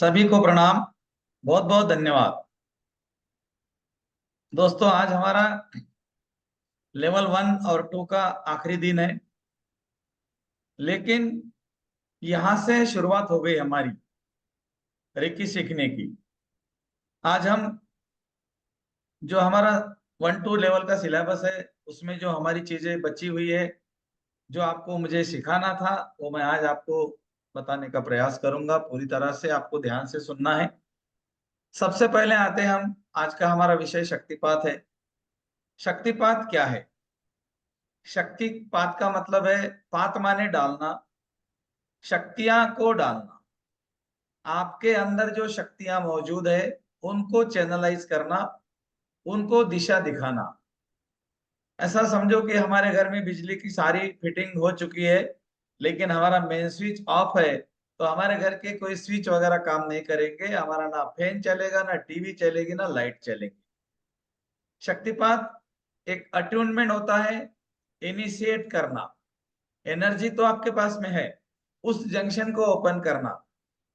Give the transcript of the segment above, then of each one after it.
सभी को प्रणाम। बहुत बहुत धन्यवाद। दोस्तों, आज हमारा लेवल 1 और 2 का आखिरी दिन है। लेकिन यहां से शुरुआत हो गई हमारी रेकी सीखने की। आज हम जो हमारा 1 2 लेवल का सिलेबस है, उसमें जो हमारी चीजें बची हुई है, जो आपको मुझे सिखाना था, वो मैं आज आपको बताने का प्रयास करूंगा। पूरी तरह से आपको ध्यान से सुनना है। सबसे पहले आते हैं हम। आज का हमारा विषय शक्तिपात है। शक्तिपात क्या है? शक्तिपात का मतलब है, पात माने डालना, शक्तियां को डालना। आपके अंदर जो शक्तियां मौजूद है, उनको चैनलाइज करना, उनको दिशा दिखाना। ऐसा समझो कि हमारे घर में बिजली की सारी फिटिंग हो चुकी है, लेकिन हमारा मेन स्विच ऑफ है। तो हमारे घर के कोई स्विच वगैरह काम नहीं करेंगे। हमारा ना फैन चलेगा, ना टीवी चलेगी, ना लाइट चलेगी। शक्तिपात एक अट्यूनमेंट होता है, इनिशिएट करना। एनर्जी तो आपके पास में है, उस जंक्शन को ओपन करना।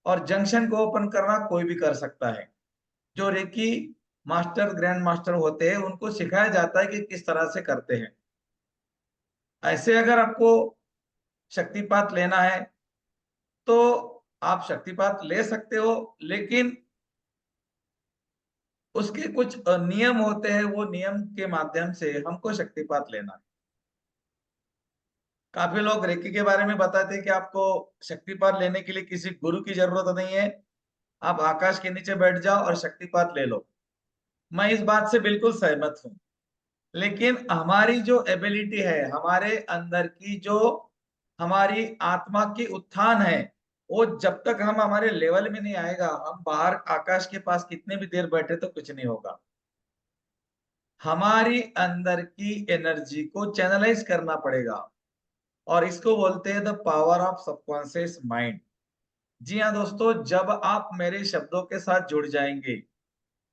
और जंक्शन को ओपन करना कोई भी कर सकता है। जो रेकी मास्टर, ग्रैंड मास्टर होते हैं, उनको सिखाया जाता है कि किस तरह से करते हैं। ऐसे अगर आपको शक्तिपात लेना है तो आप शक्तिपात ले सकते हो, लेकिन उसके कुछ नियम होते हैं। वो नियम के माध्यम से हमको शक्तिपात लेना है। काफी लोग रेकी के बारे में बताते हैं कि आपको शक्तिपात लेने के लिए किसी गुरु की जरूरत नहीं है, आप आकाश के नीचे बैठ जाओ और शक्तिपात ले लो। मैं इस बात से बिल्कुल सहमत हूं। लेकिन हमारी जो एबिलिटी है, हमारे अंदर की जो हमारी आत्मा की उत्थान है, वो जब तक हम हमारे लेवल में नहीं आएगा, हम बाहर आकाश के पास कितने भी देर बैठे तो कुछ नहीं होगा। हमारी अंदर की एनर्जी को चैनलाइज करना पड़ेगा। और इसको बोलते हैं the power of subconscious mind. जी हाँ दोस्तों, जब आप मेरे शब्दों के साथ जुड़ जाएंगे,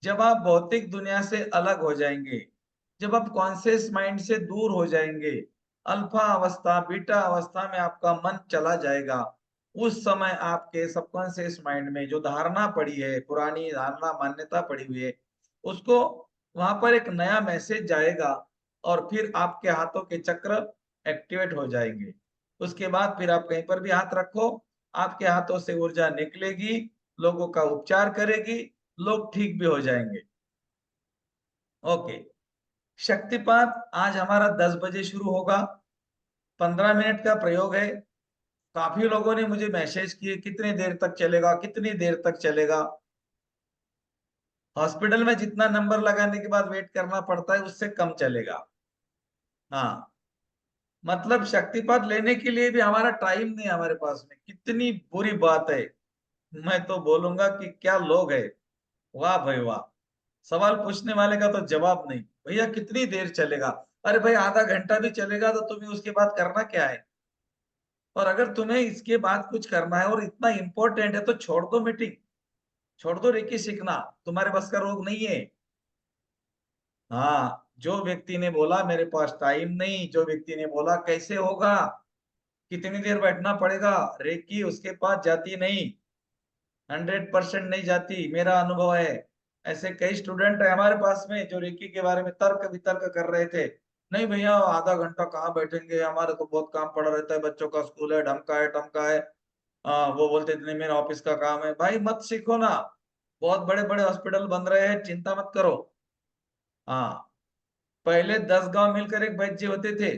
जब आप भौतिक दुनिया से अलग हो जाएंगे, जब आप कॉन्शियस माइंड से दूर हो जाएंगे, अल्फा अवस्था, बीटा अवस्था में आपका मन चला जाएगा, उस समय आपके सबकॉन्शियस माइंड में जो धारणा पड़ी है, पुरानी धारणा मान्यता पड़ी हुई है, उसको वहां पर एक नया मैसेज जाएगा। और फिर आपके हाथों के चक्र एक्टिवेट हो जाएंगे। उसके बाद फिर आप कहीं पर भी हाथ रखो, आपके हाथों से ऊर्जा निकलेगी, लोगों का उपचार करेगी, लोग ठीक भी हो जाएंगे। ओके। शक्तिपात आज हमारा 10 बजे शुरू होगा। 15 मिनट का प्रयोग है। काफी लोगों ने मुझे मैसेज किए, कितनी देर तक चलेगा, कितनी देर तक चलेगा। हॉस्पिटल में जितना नंबर लगाने के बाद वेट करना पड़ता है, उससे कम चलेगा। हाँ, मतलब शक्तिपात लेने के लिए भी हमारा टाइम नहीं है हमारे पास में। कितनी बुरी बात है। मैं तो बोलूंगा कि क्या लोग है। वाह भाई वाह। सवाल पूछने वाले का तो जवाब नहीं। भैया कितनी देर चलेगा? अरे भाई, आधा घंटा भी चलेगा तो तुम्हें उसके बाद करना क्या है? और अगर तुम्हें इसके बाद कुछ करना है और इतना इंपॉर्टेंट है, तो छोड़ दो मीटिंग, छोड़ दो रेकी सीखना। तुम्हारे बस का रोग नहीं है। हाँ, जो व्यक्ति ने बोला मेरे पास टाइम नहीं, जो व्यक्ति ने बोला कैसे होगा, कितनी देर बैठना पड़ेगा, रेकी उसके पास जाती नहीं। 100% नहीं जाती, मेरा अनुभव है। ऐसे कई स्टूडेंट है हमारे पास में जो रेकी के बारे में तर्क वितर्क कर रहे थे। नहीं भैया, आधा घंटा कहाँ बैठेंगे, हमारा तो बहुत काम पड़ा रहता है, बच्चों का स्कूल है, ढमका है टमका है। वो बोलते थे नहीं, मेरा ऑफिस का काम है। भाई मत सीखो ना। बहुत बड़े बड़े हॉस्पिटल बन रहे हैं, चिंता मत करो। हाँ, पहले 10 गांव मिलकर एक वैद्य जी होते थे।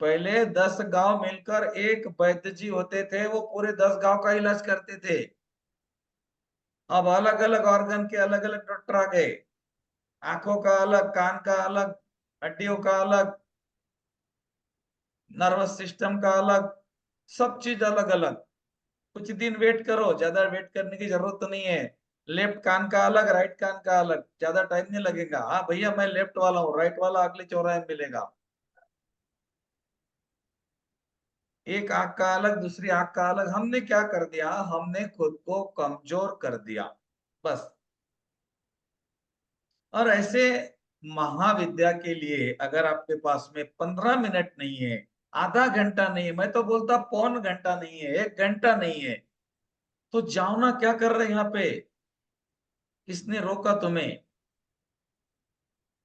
पहले 10 गांव मिलकर एक वैद्य जी होते थे, वो पूरे 10 गांव का इलाज करते थे। अब अलग अलग ऑर्गन के अलग अलग डॉक्टर आ गए। आंखों का अलग, कान का अलग, हड्डियों का अलग, नर्वस सिस्टम का अलग, सब चीज अलग अलग। कुछ दिन वेट करो, ज्यादा वेट करने की जरूरत तो नहीं है। लेफ्ट कान का अलग, राइट कान का अलग, ज्यादा टाइम नहीं लगेगा। हाँ भैया, मैं लेफ्ट वाला हूँ, राइट वाला अगले चौराहे में मिलेगा। एक आंख का अलग, दूसरी आंख का अलग। हमने क्या कर दिया? हमने खुद को कमजोर कर दिया, बस। और ऐसे महाविद्या के लिए अगर आपके पास में 15 मिनट नहीं है, आधा घंटा नहीं है, मैं तो बोलता 1/4 घंटा नहीं है, 1 घंटा नहीं है, तो जाओ ना, क्या कर रहे यहाँ पे? किसने रोका तुम्हें?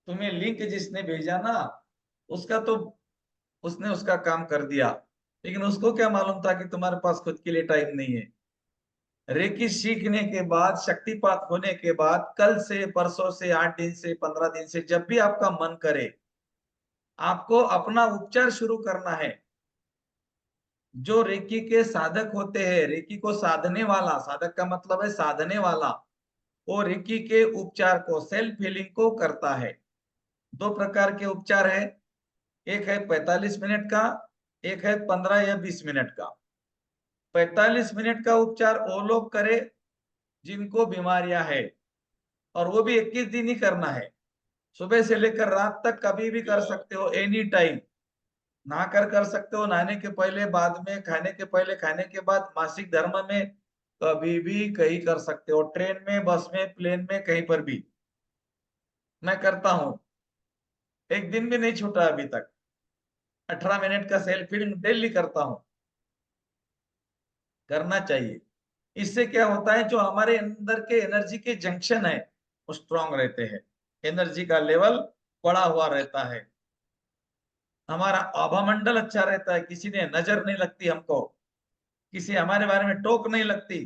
तुम्हें लिंक जिसने भेजा ना, उसका तो उसने उसका काम कर दिया, लेकिन उसको क्या मालूम था कि तुम्हारे पास खुद के लिए टाइम नहीं है। रेकी सीखने के बाद, शक्तिपात होने के बाद, कल से, परसों से, 8 दिन से, 15 दिन से, जब भी आपका मन करे, आपको अपना उपचार शुरू करना है। जो रेकी के साधक होते हैं, रेकी को साधने वाला, साधक का मतलब है साधने वाला, वो रेकी के उपचार को, सेल्फ हीलिंग को करता है। 2 प्रकार के उपचार है, एक है 45 मिनट का, एक है 15 या 20 मिनट का। 45 मिनट का उपचार वो लोग करे जिनको बीमारियां है, और वो भी 21 दिन ही करना है। सुबह से लेकर रात तक कभी भी कर सकते हो, एनी टाइम। नहाकर कर सकते हो, नहाने के पहले, बाद में, खाने के पहले, खाने के बाद, मासिक धर्म में, कभी भी कहीं कर सकते हो, ट्रेन में, बस में, प्लेन में, कहीं पर भी। मैं करता हूँ, एक दिन भी नहीं छूटा अभी तक। 18 मिनट का सेल्फ हीलिंग डेली करता हूँ। करना चाहिए। इससे क्या होता है, जो हमारे अंदर के एनर्जी के जंक्शन है वो स्ट्रांग रहते हैं, एनर्जी का लेवल बढ़ा हुआ रहता है, हमारा आभामंडल अच्छा रहता है, किसी ने नजर नहीं लगती हमको, किसी हमारे बारे में टोक नहीं लगती।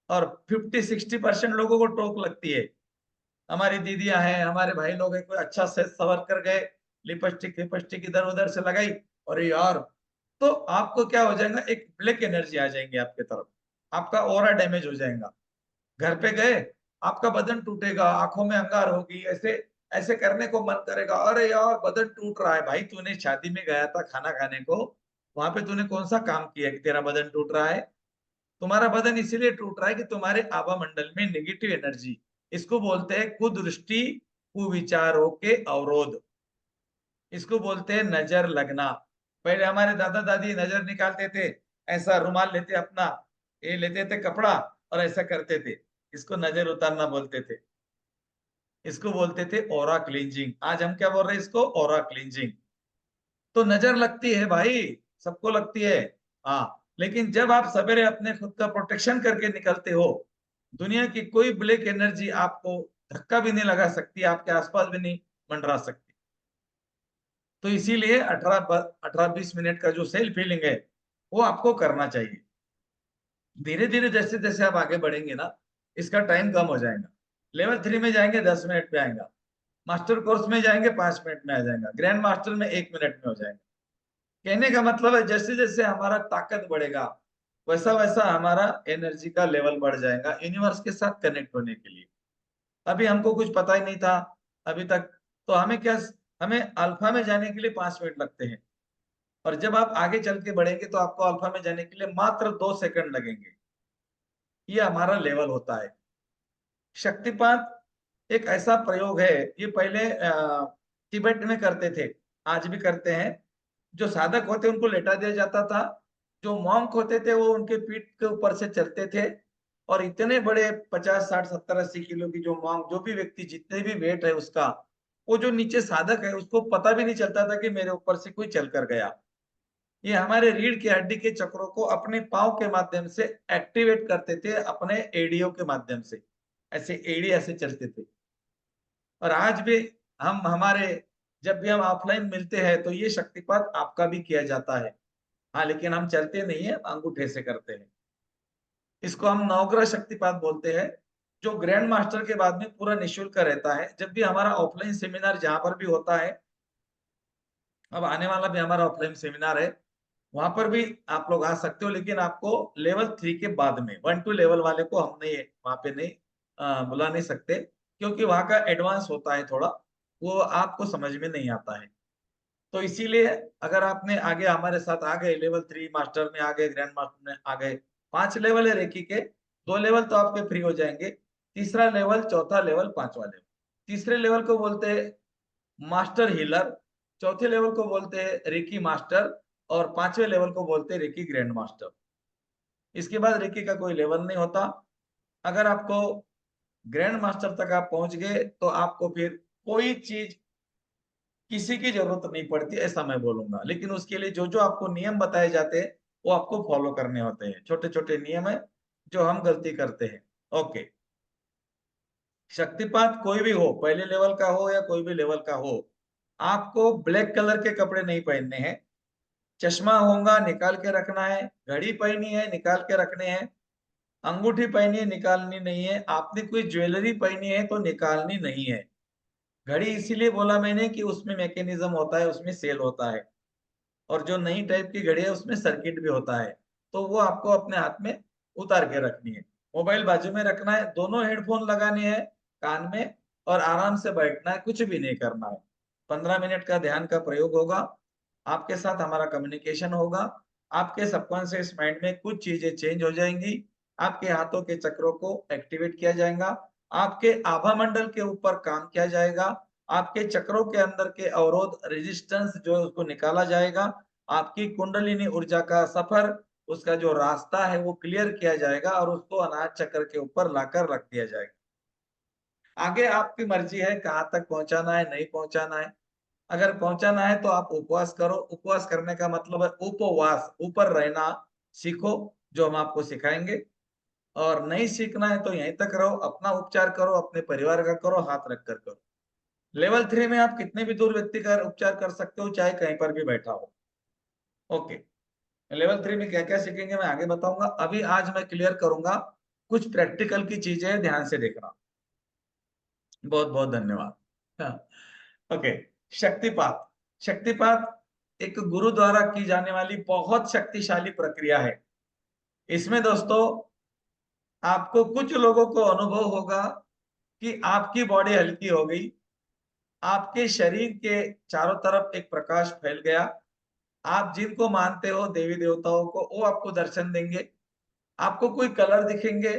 और 50-60% लोगों को टोक लगती है। हमारी दीदियां हैं, हमारे भाई लोग हैं, कोई अच्छा से सवर कर गए, लिपस्टिक लिपस्टिक इधर उधर से लगाई, अरे यार, तो आपको क्या हो जाएगा, एक ब्लैक एनर्जी आ जाएंगे आपके तरफ, आपका ऑरा डैमेज हो जाएगा। घर पे गए, आपका बदन टूटेगा, आंखों में अंगार होगी, ऐसे ऐसे करने को मन करेगा, अरे यार बदन टूट रहा है। भाई तूने शादी में गया था खाना खाने को, वहां पे तूने कौन सा काम किया कि तेरा बदन टूट रहा है? तुम्हारा बदन इसीलिए टूट रहा है कि तुम्हारे आभा मंडल में नेगेटिव एनर्जी, इसको बोलते हैं कुदृष्टि, कुविचारों के अवरोध, इसको बोलते हैं नजर लगना। पहले हमारे दादा दादी नजर निकालते थे, ऐसा रुमाल लेते अपना, ये लेते थे कपड़ा और ऐसा करते थे, इसको नजर उतारना बोलते थे। इसको बोलते थे ओरा क्लींजिंग। आज हम क्या बोल रहे हैं, इसको ओरा क्लींजिंग। तो नजर लगती है भाई, सबको लगती है। हाँ, लेकिन जब आप सवेरे अपने खुद का प्रोटेक्शन करके निकलते हो, दुनिया की कोई ब्लैक एनर्जी आपको धक्का भी नहीं लगा सकती, आपके आसपास भी नहीं मंडरा सकती। तो इसीलिए 18-20 मिनट का जो सेल्फ हीलिंग है, वो आपको करना चाहिए। धीरे धीरे जैसे जैसे आप आगे बढ़ेंगे ना, इसका टाइम कम हो जाएगा। लेवल 3 में जाएंगे 10 मिनट में आएगा, मास्टर कोर्स में जाएंगे 5 मिनट में आ जाएगा, ग्रैंड मास्टर में 1 मिनट में हो जाएगा। कहने का मतलब है, जैसे जैसे हमारा ताकत बढ़ेगा, वैसा वैसा हमारा एनर्जी का लेवल बढ़ जाएगा, यूनिवर्स के साथ कनेक्ट होने के लिए। अभी हमको कुछ पता ही नहीं था अभी तक, तो हमें क्या, हमें अल्फा में जाने के लिए 5 मिनट लगते हैं, और जब आप आगे चल के बढ़ेंगे तो आपको अल्फा में जाने के लिए मात्र 2 सेकंड लगेंगे। ये हमारा लेवल होता है। शक्तिपात एक ऐसा प्रयोग है, ये पहले तिब्बत में करते थे, आज भी करते हैं। जो साधक होते उनको लेटा दिया जाता था, जो मॉन्क होते थे वो उनके पीठ के ऊपर से चलते थे, और इतने बड़े 50-60-70-80 किलो की जो मॉन्क, जो भी व्यक्ति जितने भी वेट है उसका, वो जो नीचे साधक है उसको पता भी नहीं चलता था कि मेरे ऊपर से कोई चल कर गया। ये हमारे रीढ़ की हड्डी के चक्रों को अपने पाँव के माध्यम से एक्टिवेट करते थे, अपने एड़ियों के माध्यम से, ऐसे एड़ी ऐसे चलते थे। और आज भी हम हमारे, जब भी हम ऑफलाइन मिलते हैं तो ये शक्तिपात आपका भी किया जाता है। हाँ, लेकिन हम चलते नहीं है, अंगूठे से करते हैं। इसको हम नवग्रह शक्तिपात बोलते हैं, जो ग्रैंड मास्टर के बाद में पूरा निशुल्क रहता है। जब भी हमारा ऑफलाइन सेमिनार जहां पर भी होता है, अब आने वाला भी हमारा ऑफलाइन सेमिनार है, वहां पर भी आप लोग आ सकते हो, लेकिन आपको लेवल 3 के बाद में, 1-2 लेवल वाले को हम नहीं, वहां पे नहीं बुला नहीं सकते, क्योंकि वहां का एडवांस होता है थोड़ा, वो आपको समझ में नहीं आता है। तो इसीलिए अगर आपने आगे हमारे साथ आ गए, लेवल 3 मास्टर में आ गए, ग्रैंड मास्टर में आ गए, 5 लेवल है रेकी के, 2 लेवल तो आपके फ्री हो जाएंगे, तीसरा लेवल, चौथा लेवल, पांचवा लेवल। तीसरे लेवल को बोलते हैं मास्टर हीलर, चौथे लेवल को बोलते हैं रेकी मास्टर, और 5वें लेवल को बोलते हैं रेकी ग्रैंड मास्टर। इसके बाद रेकी का कोई लेवल नहीं होता। अगर आपको ग्रैंड मास्टर तक आप पहुंच गए तो आपको फिर कोई चीज, किसी की जरूरत नहीं पड़ती, ऐसा मैं बोलूंगा। लेकिन उसके लिए जो जो आपको नियम बताए जाते हैं वो आपको फॉलो करने होते हैं, छोटे छोटे नियम है, जो हम गलती करते हैं। ओके, शक्तिपात कोई भी हो, पहले लेवल का हो या कोई भी लेवल का हो, आपको ब्लैक कलर के कपड़े नहीं पहनने हैं। चश्मा होगा निकाल के रखना है, घड़ी पहनी है निकाल के रखने हैं, अंगूठी पहनी है निकालनी नहीं है, आपने कोई ज्वेलरी पहनी है तो निकालनी नहीं है। घड़ी इसीलिए बोला मैंने कि उसमें मैकेनिज्म होता है, उसमें सेल होता है, और जो नई टाइप की घड़ी है उसमें सर्किट भी होता है, तो वो आपको अपने हाथ में उतार के रखनी है। मोबाइल बाजू में रखना है, दोनों हेडफोन लगाने हैं कान में, और आराम से बैठना है, कुछ भी नहीं करना है। 15 मिनट का ध्यान का प्रयोग होगा, आपके साथ हमारा कम्युनिकेशन होगा, आपके सबकॉन्शियस माइंड में कुछ चीजें चेंज हो जाएंगी, आपके हाथों के चक्रों को एक्टिवेट किया जाएगा, आपके आभा मंडल के ऊपर काम किया जाएगा, आपके चक्रों के अंदर के अवरोध रेजिस्टेंस जो है उसको निकाला जाएगा, आपकी कुंडलिनी ऊर्जा का सफर, उसका जो रास्ता है वो क्लियर किया जाएगा, और उसको अनाज चक्र के ऊपर लाकर रख दिया जाएगा। आगे आपकी मर्जी है कहाँ तक पहुंचाना है, नहीं पहुंचाना है। अगर पहुंचाना है तो आप उपवास करो, उपवास करने का मतलब है उपवास, ऊपर रहना सीखो, जो हम आपको सिखाएंगे। और नहीं सीखना है तो यहीं तक रहो, अपना उपचार करो, अपने परिवार का करो, हाथ रख कर करो। लेवल 3 में आप कितने भी दूर व्यक्ति का उपचार कर सकते हो, चाहे कहीं पर भी बैठा हो। ओके, लेवल 3 में क्या क्या सीखेंगे मैं आगे बताऊंगा, अभी आज मैं क्लियर करूंगा कुछ प्रैक्टिकल की चीजें, ध्यान से देखना। बहुत बहुत धन्यवाद। हाँ, ओके, शक्तिपात। शक्तिपात एक गुरु द्वारा की जाने वाली बहुत शक्तिशाली प्रक्रिया है। इसमें दोस्तों आपको कुछ लोगों को अनुभव होगा कि आपकी बॉडी हल्की हो गई, आपके शरीर के चारों तरफ एक प्रकाश फैल गया, आप जिनको मानते हो देवी देवताओं को, वो आपको दर्शन देंगे, आपको कोई कलर दिखेंगे,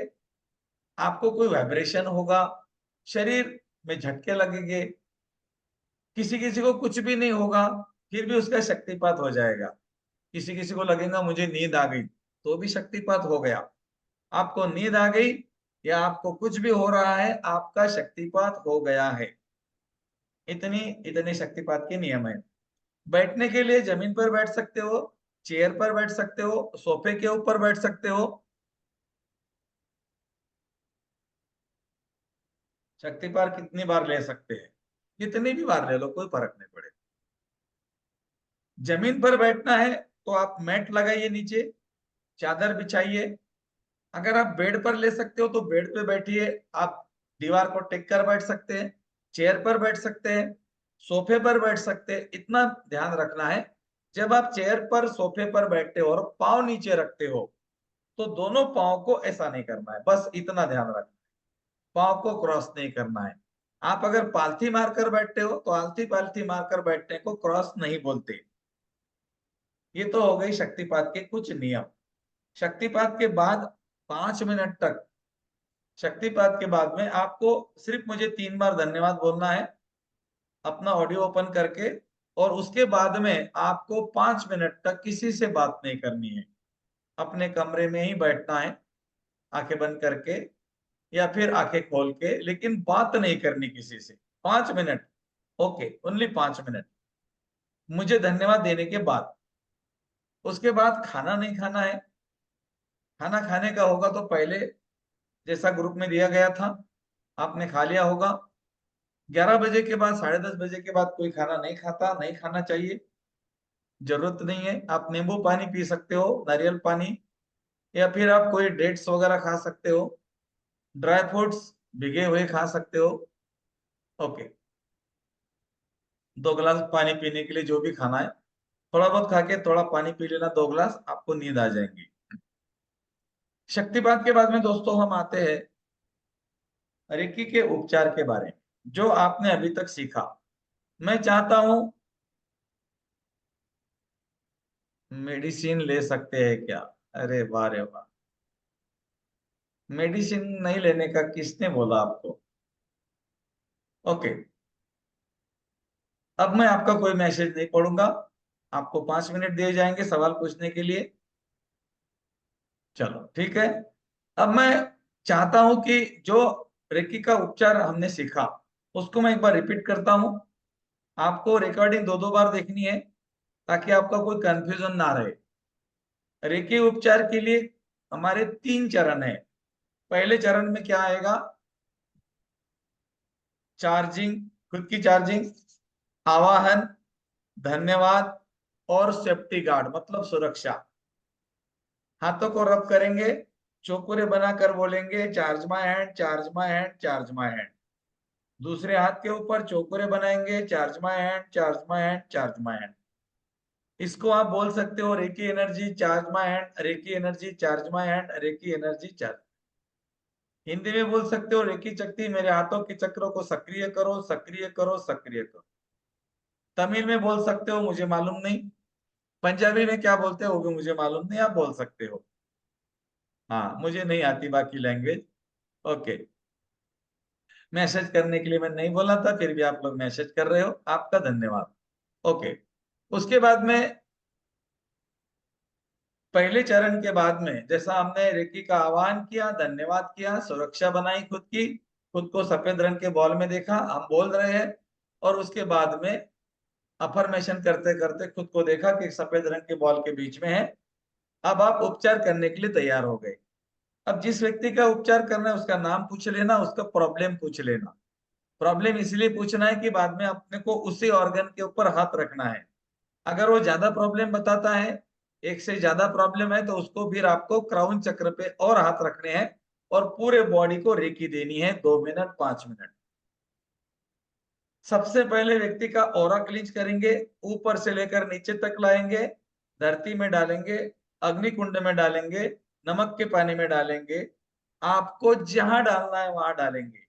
आपको कोई वाइब्रेशन होगा, शरीर में झटके लगेंगे, किसी किसी को कुछ भी नहीं होगा, फिर भी उसका शक्तिपात हो जाएगा। किसी किसी को लगेगा मुझे नींद आ गई, तो भी शक्तिपात हो गया। आपको नींद आ गई या आपको कुछ भी हो रहा है, आपका शक्तिपात हो गया है। इतनी इतने शक्तिपात के नियम है। बैठने के लिए जमीन पर बैठ सकते हो, चेयर पर बैठ सकते हो, सोफे के ऊपर बैठ सकते हो। शक्तिपात कितनी बार ले सकते हैं, कितनी भी बार ले लो, कोई फर्क नहीं पड़ेगा। जमीन पर बैठना है तो आप मैट लगाइए नीचे, चादर बिछाइए। अगर आप बेड पर ले सकते हो तो बेड पे बैठिए, आप दीवार को टेक कर बैठ सकते हैं, चेयर पर बैठ सकते हैं, सोफे पर बैठ सकते हैं। इतना ध्यान रखना है, जब आप चेयर पर सोफे पर बैठते हो और पाँव नीचे रखते हो, तो दोनों पाँव को ऐसा नहीं करना है, बस इतना ध्यान रखना है, पाँव को क्रॉस नहीं करना है। आप अगर पालथी मारकर बैठते हो तो आलथी पालथी मारकर बैठने को क्रॉस नहीं बोलते। ये तो हो गई शक्तिपात के कुछ नियम। शक्तिपात के बाद 5 मिनट तक, शक्तिपात के बाद में आपको सिर्फ मुझे 3 बार धन्यवाद बोलना है अपना ऑडियो ओपन करके, और उसके बाद में आपको 5 मिनट तक किसी से बात नहीं करनी है, अपने कमरे में ही बैठना है, आंखें बंद करके या फिर आंखें खोल के, लेकिन बात नहीं करनी किसी से। 5 मिनट, ओके, ओनली 5 मिनट मुझे धन्यवाद देने के बाद। उसके बाद खाना नहीं खाना है। खाना खाने का होगा तो पहले जैसा ग्रुप में दिया गया था आपने खा लिया होगा। 11 बजे के बाद, 10:30 बजे के बाद कोई खाना नहीं खाता, नहीं खाना चाहिए, जरूरत नहीं है। आप नींबू पानी पी सकते हो, नारियल पानी, या फिर आप कोई डेट्स वगैरह खा सकते हो, ड्राई फ्रूट्स भिगे हुए खा सकते हो। ओके, 2 गिलास पानी पीने के लिए जो भी खाना है, थोड़ा बहुत खा के थोड़ा पानी पी लेना, 2 गिलास, आपको नींद आ जाएंगी। शक्तिपात के बाद में दोस्तों हम आते हैं रेकी के उपचार के बारे में, जो आपने अभी तक सीखा। मैं चाहता हूं, मेडिसिन ले सकते हैं क्या? अरे वाह रे वाह, मेडिसिन नहीं लेने का किसने बोला आपको? ओके, अब मैं आपका कोई मैसेज नहीं पढ़ूंगा, आपको 5 मिनट दिए जाएंगे सवाल पूछने के लिए। चलो ठीक है, अब मैं चाहता हूं कि जो रेकी का उपचार हमने सीखा उसको मैं एक बार रिपीट करता हूं। आपको रिकॉर्डिंग दो दो बार देखनी है, ताकि आपका कोई कंफ्यूजन ना रहे। रेकी उपचार के लिए हमारे 3 चरण है। पहले चरण में क्या आएगा? चार्जिंग, खुद की चार्जिंग, आवाहन, धन्यवाद और सेफ्टी गार्ड मतलब सुरक्षा। हाथों को रब करेंगे, चौकुरे बनाकर बोलेंगे charge my hand, charge my hand, charge my hand. दूसरे हाथ के ऊपर चौकुरे बनाएंगे, charge my hand, charge my hand, charge my hand. इसको आप बोल सकते हो reiki energy charge my hand, reiki energy charge my hand, reiki energy charge. Hindi में बोल सकते हो रेकी शक्ति मेरे हाथों के चक्रों को सक्रिय करो, सक्रिय करो, सक्रिय करो। तमिल में बोल सकते हो, मुझे मालूम नहीं। पंजाबी में क्या बोलते हो वो भी मुझे मालूम नहीं, आप बोल सकते हो। हाँ, मुझे नहीं आती बाकी लैंग्वेज। ओके, मैसेज करने के लिए मैं नहीं बोला था, फिर भी आप लोग मैसेज कर रहे हो, आपका धन्यवाद। ओके, उसके बाद में पहले चरण के बाद में जैसा हमने रेकी का आह्वान किया, धन्यवाद किया, सुरक्षा बनाई खुद की, खुद को सफेद रंग के बॉल में देखा, हम बोल रहे हैं, और उसके बाद में अफर्मेशन करते करते खुद को देखा कि सफेद रंग के बॉल के बीच में है। अब आप उपचार करने के लिए तैयार हो गए। अब जिस व्यक्ति का उपचार करना है उसका नाम पूछ लेना, उसका प्रॉब्लम पूछ लेना। प्रॉब्लम इसलिए पूछना है कि बाद में अपने को उसी ऑर्गन के ऊपर हाथ रखना है। अगर वो ज्यादा प्रॉब्लम बताता है, एक से ज्यादा प्रॉब्लम है, तो उसको फिर आपको क्राउन चक्र पे और हाथ रखने हैं और पूरे बॉडी को रेकी देनी है 2 मिनट 5 मिनट। सबसे पहले व्यक्ति का ऑरा क्लींच करेंगे, ऊपर से लेकर नीचे तक लाएंगे, धरती में डालेंगे, अग्नि कुंड में डालेंगे, नमक के पानी में डालेंगे, आपको जहां डालना है वहां डालेंगे।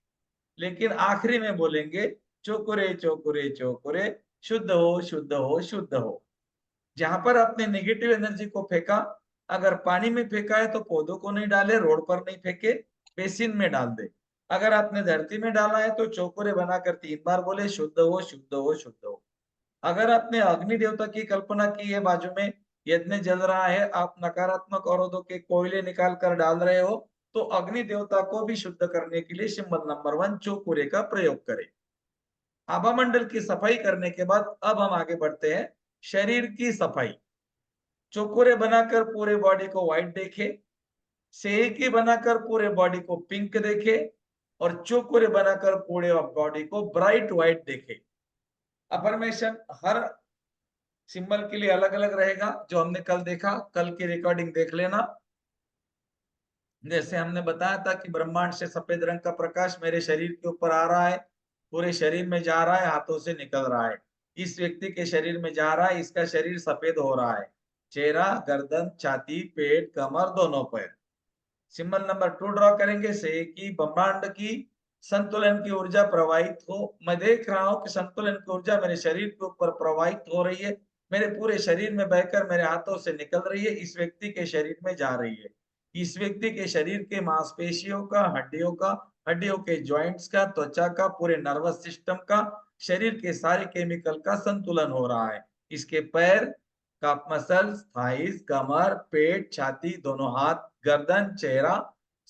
लेकिन आखिरी में बोलेंगे चोकुरे चोकुरे चोकुरे, शुद्ध हो शुद्ध हो शुद्ध हो। जहां पर आपने नेगेटिव एनर्जी को फेंका, अगर पानी में फेंका है तो पौधों को नहीं डाले, रोड पर नहीं फेंके, बेसिन में डाल दे। अगर आपने धरती में डाला है तो चौकोरे बनाकर 3 बार बोले शुद्ध हो शुद्ध हो शुद्ध हो। अगर आपने अग्नि देवता की कल्पना की है, बाजू में यज्ञ जल रहा है, आप नकारात्मक अवरोधों के कोयले निकाल कर डाल रहे हो, तो अग्नि देवता को भी शुद्ध करने के लिए सिंबल नंबर 1 चौकुरे का प्रयोग करें। आभा मंडल की सफाई करने के बाद अब हम आगे बढ़ते हैं शरीर की सफाई। चौकुरे बनाकर पूरे बॉडी को व्हाइट देखे, सेकी बनाकर पूरे बॉडी को पिंक देखे, और चौकुरे बनाकर पूरे बॉडी को ब्राइट व्हाइट देखे। अफर्मेशन हर सिंबल के लिए अलग अलग रहेगा, जो हमने कल देखा, कल की रिकॉर्डिंग देख लेना। जैसे हमने बताया था कि ब्रह्मांड से सफेद रंग का प्रकाश मेरे शरीर के ऊपर आ रहा है, पूरे शरीर में जा रहा है, हाथों से निकल रहा है। इस व्यक्ति के शरीर में जा रहा है, इसका शरीर सफेद हो रहा है, चेहरा, गर्दन, छाती, पेट, कमर, दोनों पैर। सिंबल नंबर 2 ड्रॉ करेंगे से कि ब्रह्मांड की संतुलन की ऊर्जा प्रवाहित हो। मैं देख रहा हूं कि संतुलन की ऊर्जा मेरे शरीर के ऊपर प्रवाहित हो रही है, मेरे पूरे शरीर में बहकर मेरे हाथों से निकल रही है, इस व्यक्ति के शरीर में जा रही है। इस व्यक्ति के शरीर के मांसपेशियों का, हड्डियों का, हड्डियों के जॉइंट्स का, त्वचा का, पूरे नर्वस सिस्टम का, शरीर के सारे केमिकल का संतुलन हो रहा है। इसके पैर, काफ मसल्स, थाइस, कमर, पेट, छाती, दोनों हाथ, गर्दन, चेहरा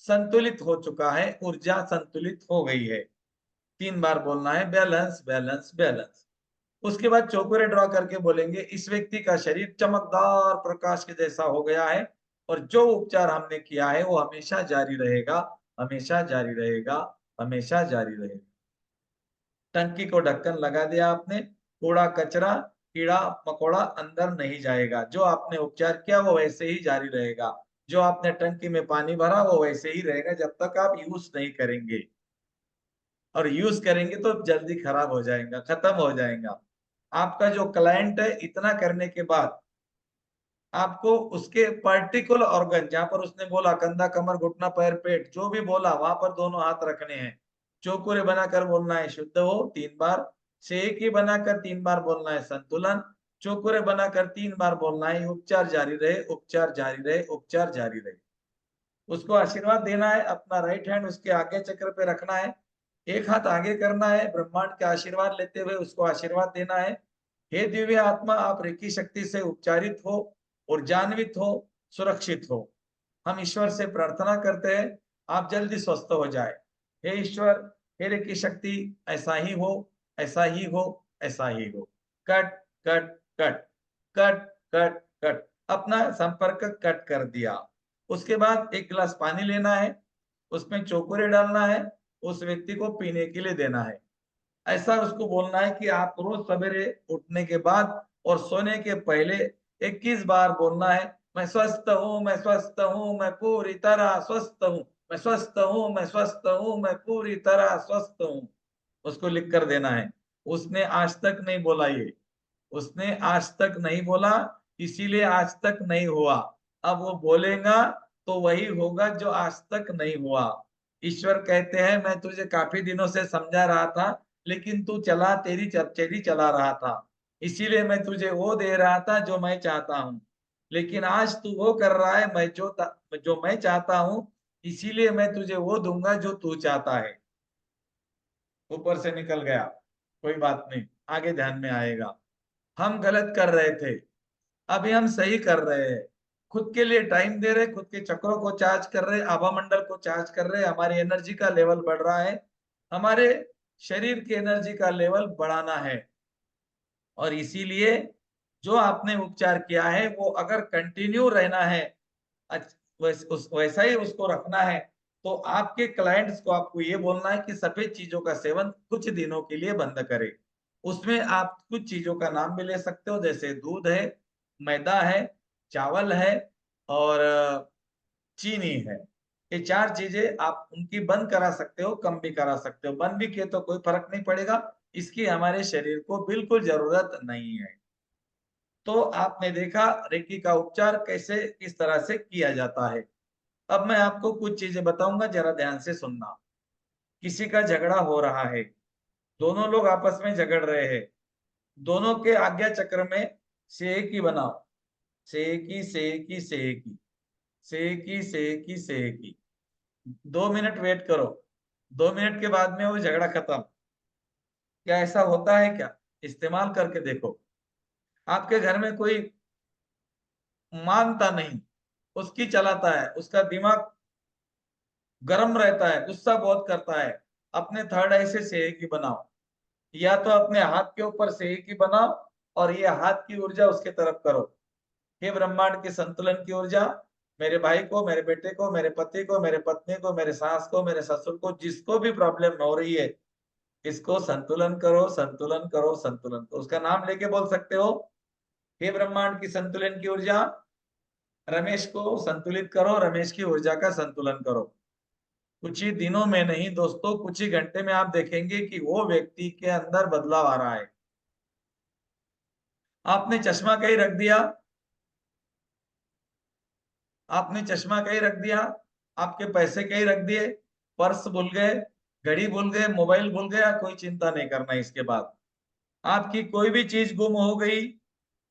संतुलित हो चुका है, ऊर्जा संतुलित हो गई है। 3 बार बोलना है बैलेंस बैलेंस बैलेंस। उसके बाद चौकोरे ड्रॉ करके बोलेंगे इस व्यक्ति का शरीर चमकदार प्रकाश के जैसा हो गया है, और जो उपचार हमने किया है वो हमेशा जारी रहेगा, हमेशा जारी रहेगा, हमेशा जारी रहेगा। टंकी को ढक्कन लगा दिया आपने, कूड़ा कचरा, कीड़ा मकोड़ा अंदर नहीं जाएगा। जो आपने उपचार किया वो वैसे ही जारी रहेगा। जो आपने टंकी में पानी भरा वो वैसे ही रहेगा जब तक आप यूज नहीं करेंगे, और यूज करेंगे तो जल्दी खराब हो जाएगा, खत्म हो जाएगा। आपका जो क्लाइंट है, इतना करने के बाद आपको उसके पर्टिकुलर ऑर्गन, जहां पर उसने बोला कंधा, कमर, घुटना, पैर, पेट, जो भी बोला वहां पर दोनों हाथ रखने हैं। चौकुरे बनाकर बोलना है शुद्ध हो 3 बार, सेकी बनाकर 3 बार बोलना है संतुलन, चौकुरे बनाकर 3 बार बोलना है उपचार जारी रहे, उपचार जारी रहे, उपचार जारी रहे। उसको आशीर्वाद देना है, अपना राइट हैंड उसके आगे चक्र पे रखना है, एक हाथ आगे करना है, ब्रह्मांड के आशीर्वाद लेते हुए उसको आशीर्वाद देना है। हे दिव्य आत्मा, आप रेकी शक्ति से उपचारित हो, ऊर्जान्वित हो, सुरक्षित हो। हम ईश्वर से प्रार्थना करते हैं आप जल्दी स्वस्थ हो जाए। हे ईश्वर, हे रेकी शक्ति, ऐसा ही हो, ऐसा ही हो, ऐसा ही हो। Cut cut cut cut cut cut, अपना संपर्क कट कर दिया। उसके बाद एक गिलास पानी लेना है, उसमें चौकुरे डालना है, उस व्यक्ति को पीने के लिए देना है। ऐसा उसको बोलना है कि आप रोज सवेरे उठने के बाद और सोने के पहले 21 बार बोलना है, मैं स्वस्थ हूँ, मैं स्वस्थ हूँ, मैं पूरी तरह स्वस्थ हूँ, मैं स्वस्थ हूँ, मैं स्वस्थ हूँ, मैं पूरी तरह स्वस्थ हूँ। उसको लिख कर देना है। उसने आज तक नहीं बोला ये, उसने आज तक नहीं बोला, इसीलिए आज तक नहीं हुआ। अब वो बोलेगा तो वही होगा जो आज तक नहीं हुआ। ईश्वर कहते हैं मैं तुझे काफी दिनों से समझा रहा था, लेकिन तू चला तेरी चरचरी चला रहा था, इसीलिए मैं तुझे वो दे रहा था जो मैं चाहता हूँ। लेकिन आज तू वो कर रहा है मैं जो मैं चाहता हूँ, इसीलिए मैं तुझे वो दूंगा जो तू चाहता है। ऊपर से निकल गया, कोई बात नहीं, आगे ध्यान में आएगा। हम गलत कर रहे थे, अभी हम सही कर रहे हैं। खुद के लिए टाइम दे रहे, खुद के चक्रों को चार्ज कर रहे, आभा मंडल को चार्ज कर रहे, हमारी एनर्जी का लेवल बढ़ रहा है। हमारे शरीर की एनर्जी का लेवल बढ़ाना है। और इसीलिए जो आपने उपचार किया है वो अगर कंटिन्यू रहना है, वैसा ही उसको रखना है, तो आपके क्लाइंट्स को आपको ये बोलना है कि सफेद चीजों का सेवन कुछ दिनों के लिए बंद करें। उसमें आप कुछ चीजों का नाम भी ले सकते हो, जैसे दूध है, मैदा है, चावल है और चीनी है। ये चार चीजें आप उनकी बंद करा सकते हो, कम भी करा सकते हो। बंद भी किए तो कोई फर्क नहीं पड़ेगा, इसकी हमारे शरीर को बिल्कुल जरूरत नहीं है। तो आपने देखा रेकी का उपचार कैसे किस तरह से किया जाता है। अब मैं आपको कुछ चीजें बताऊंगा, जरा ध्यान से सुनना। किसी का झगड़ा हो रहा है, दोनों लोग आपस में झगड़ रहे हैं, दोनों के आज्ञा चक्र में सेकी बनाओ, सेकी सेकी सेकी सेकी सेकी सेकी। 2 मिनट वेट करो, 2 मिनट के बाद में वो झगड़ा खत्म। क्या ऐसा होता है क्या? इस्तेमाल करके देखो। आपके घर में कोई मानता नहीं, उसकी चलाता है, उसका दिमाग गर्म रहता है, गुस्सा बहुत करता है, अपने थर्ड आई से सेकी बनाओ, या तो अपने हाथ के ऊपर सेकी बनाओ और ये हाथ की ऊर्जा उसके तरफ करो। हे ब्रह्मांड के संतुलन की ऊर्जा, मेरे भाई को, मेरे बेटे को, मेरे पति को, मेरे पत्नी को, मेरे सास को, मेरे ससुर को, जिसको भी प्रॉब्लम हो रही है, इसको संतुलन करो, संतुलन करो, संतुलन करो। उसका नाम लेके बोल सकते हो, हे ब्रह्मांड की संतुलन की ऊर्जा, रमेश को संतुलित करो, रमेश की ऊर्जा का संतुलन करो। कुछ ही दिनों में नहीं दोस्तों, कुछ ही घंटे में आप देखेंगे कि वो व्यक्ति के अंदर बदलाव आ रहा है। आपने चश्मा कहीं रख दिया, आपने चश्मा कहीं रख दिया, आपके पैसे कहीं रख दिए, पर्स भूल गए, घड़ी भूल गए, मोबाइल भूल गया, कोई चिंता नहीं करना। इसके बाद आपकी कोई भी चीज गुम हो गई,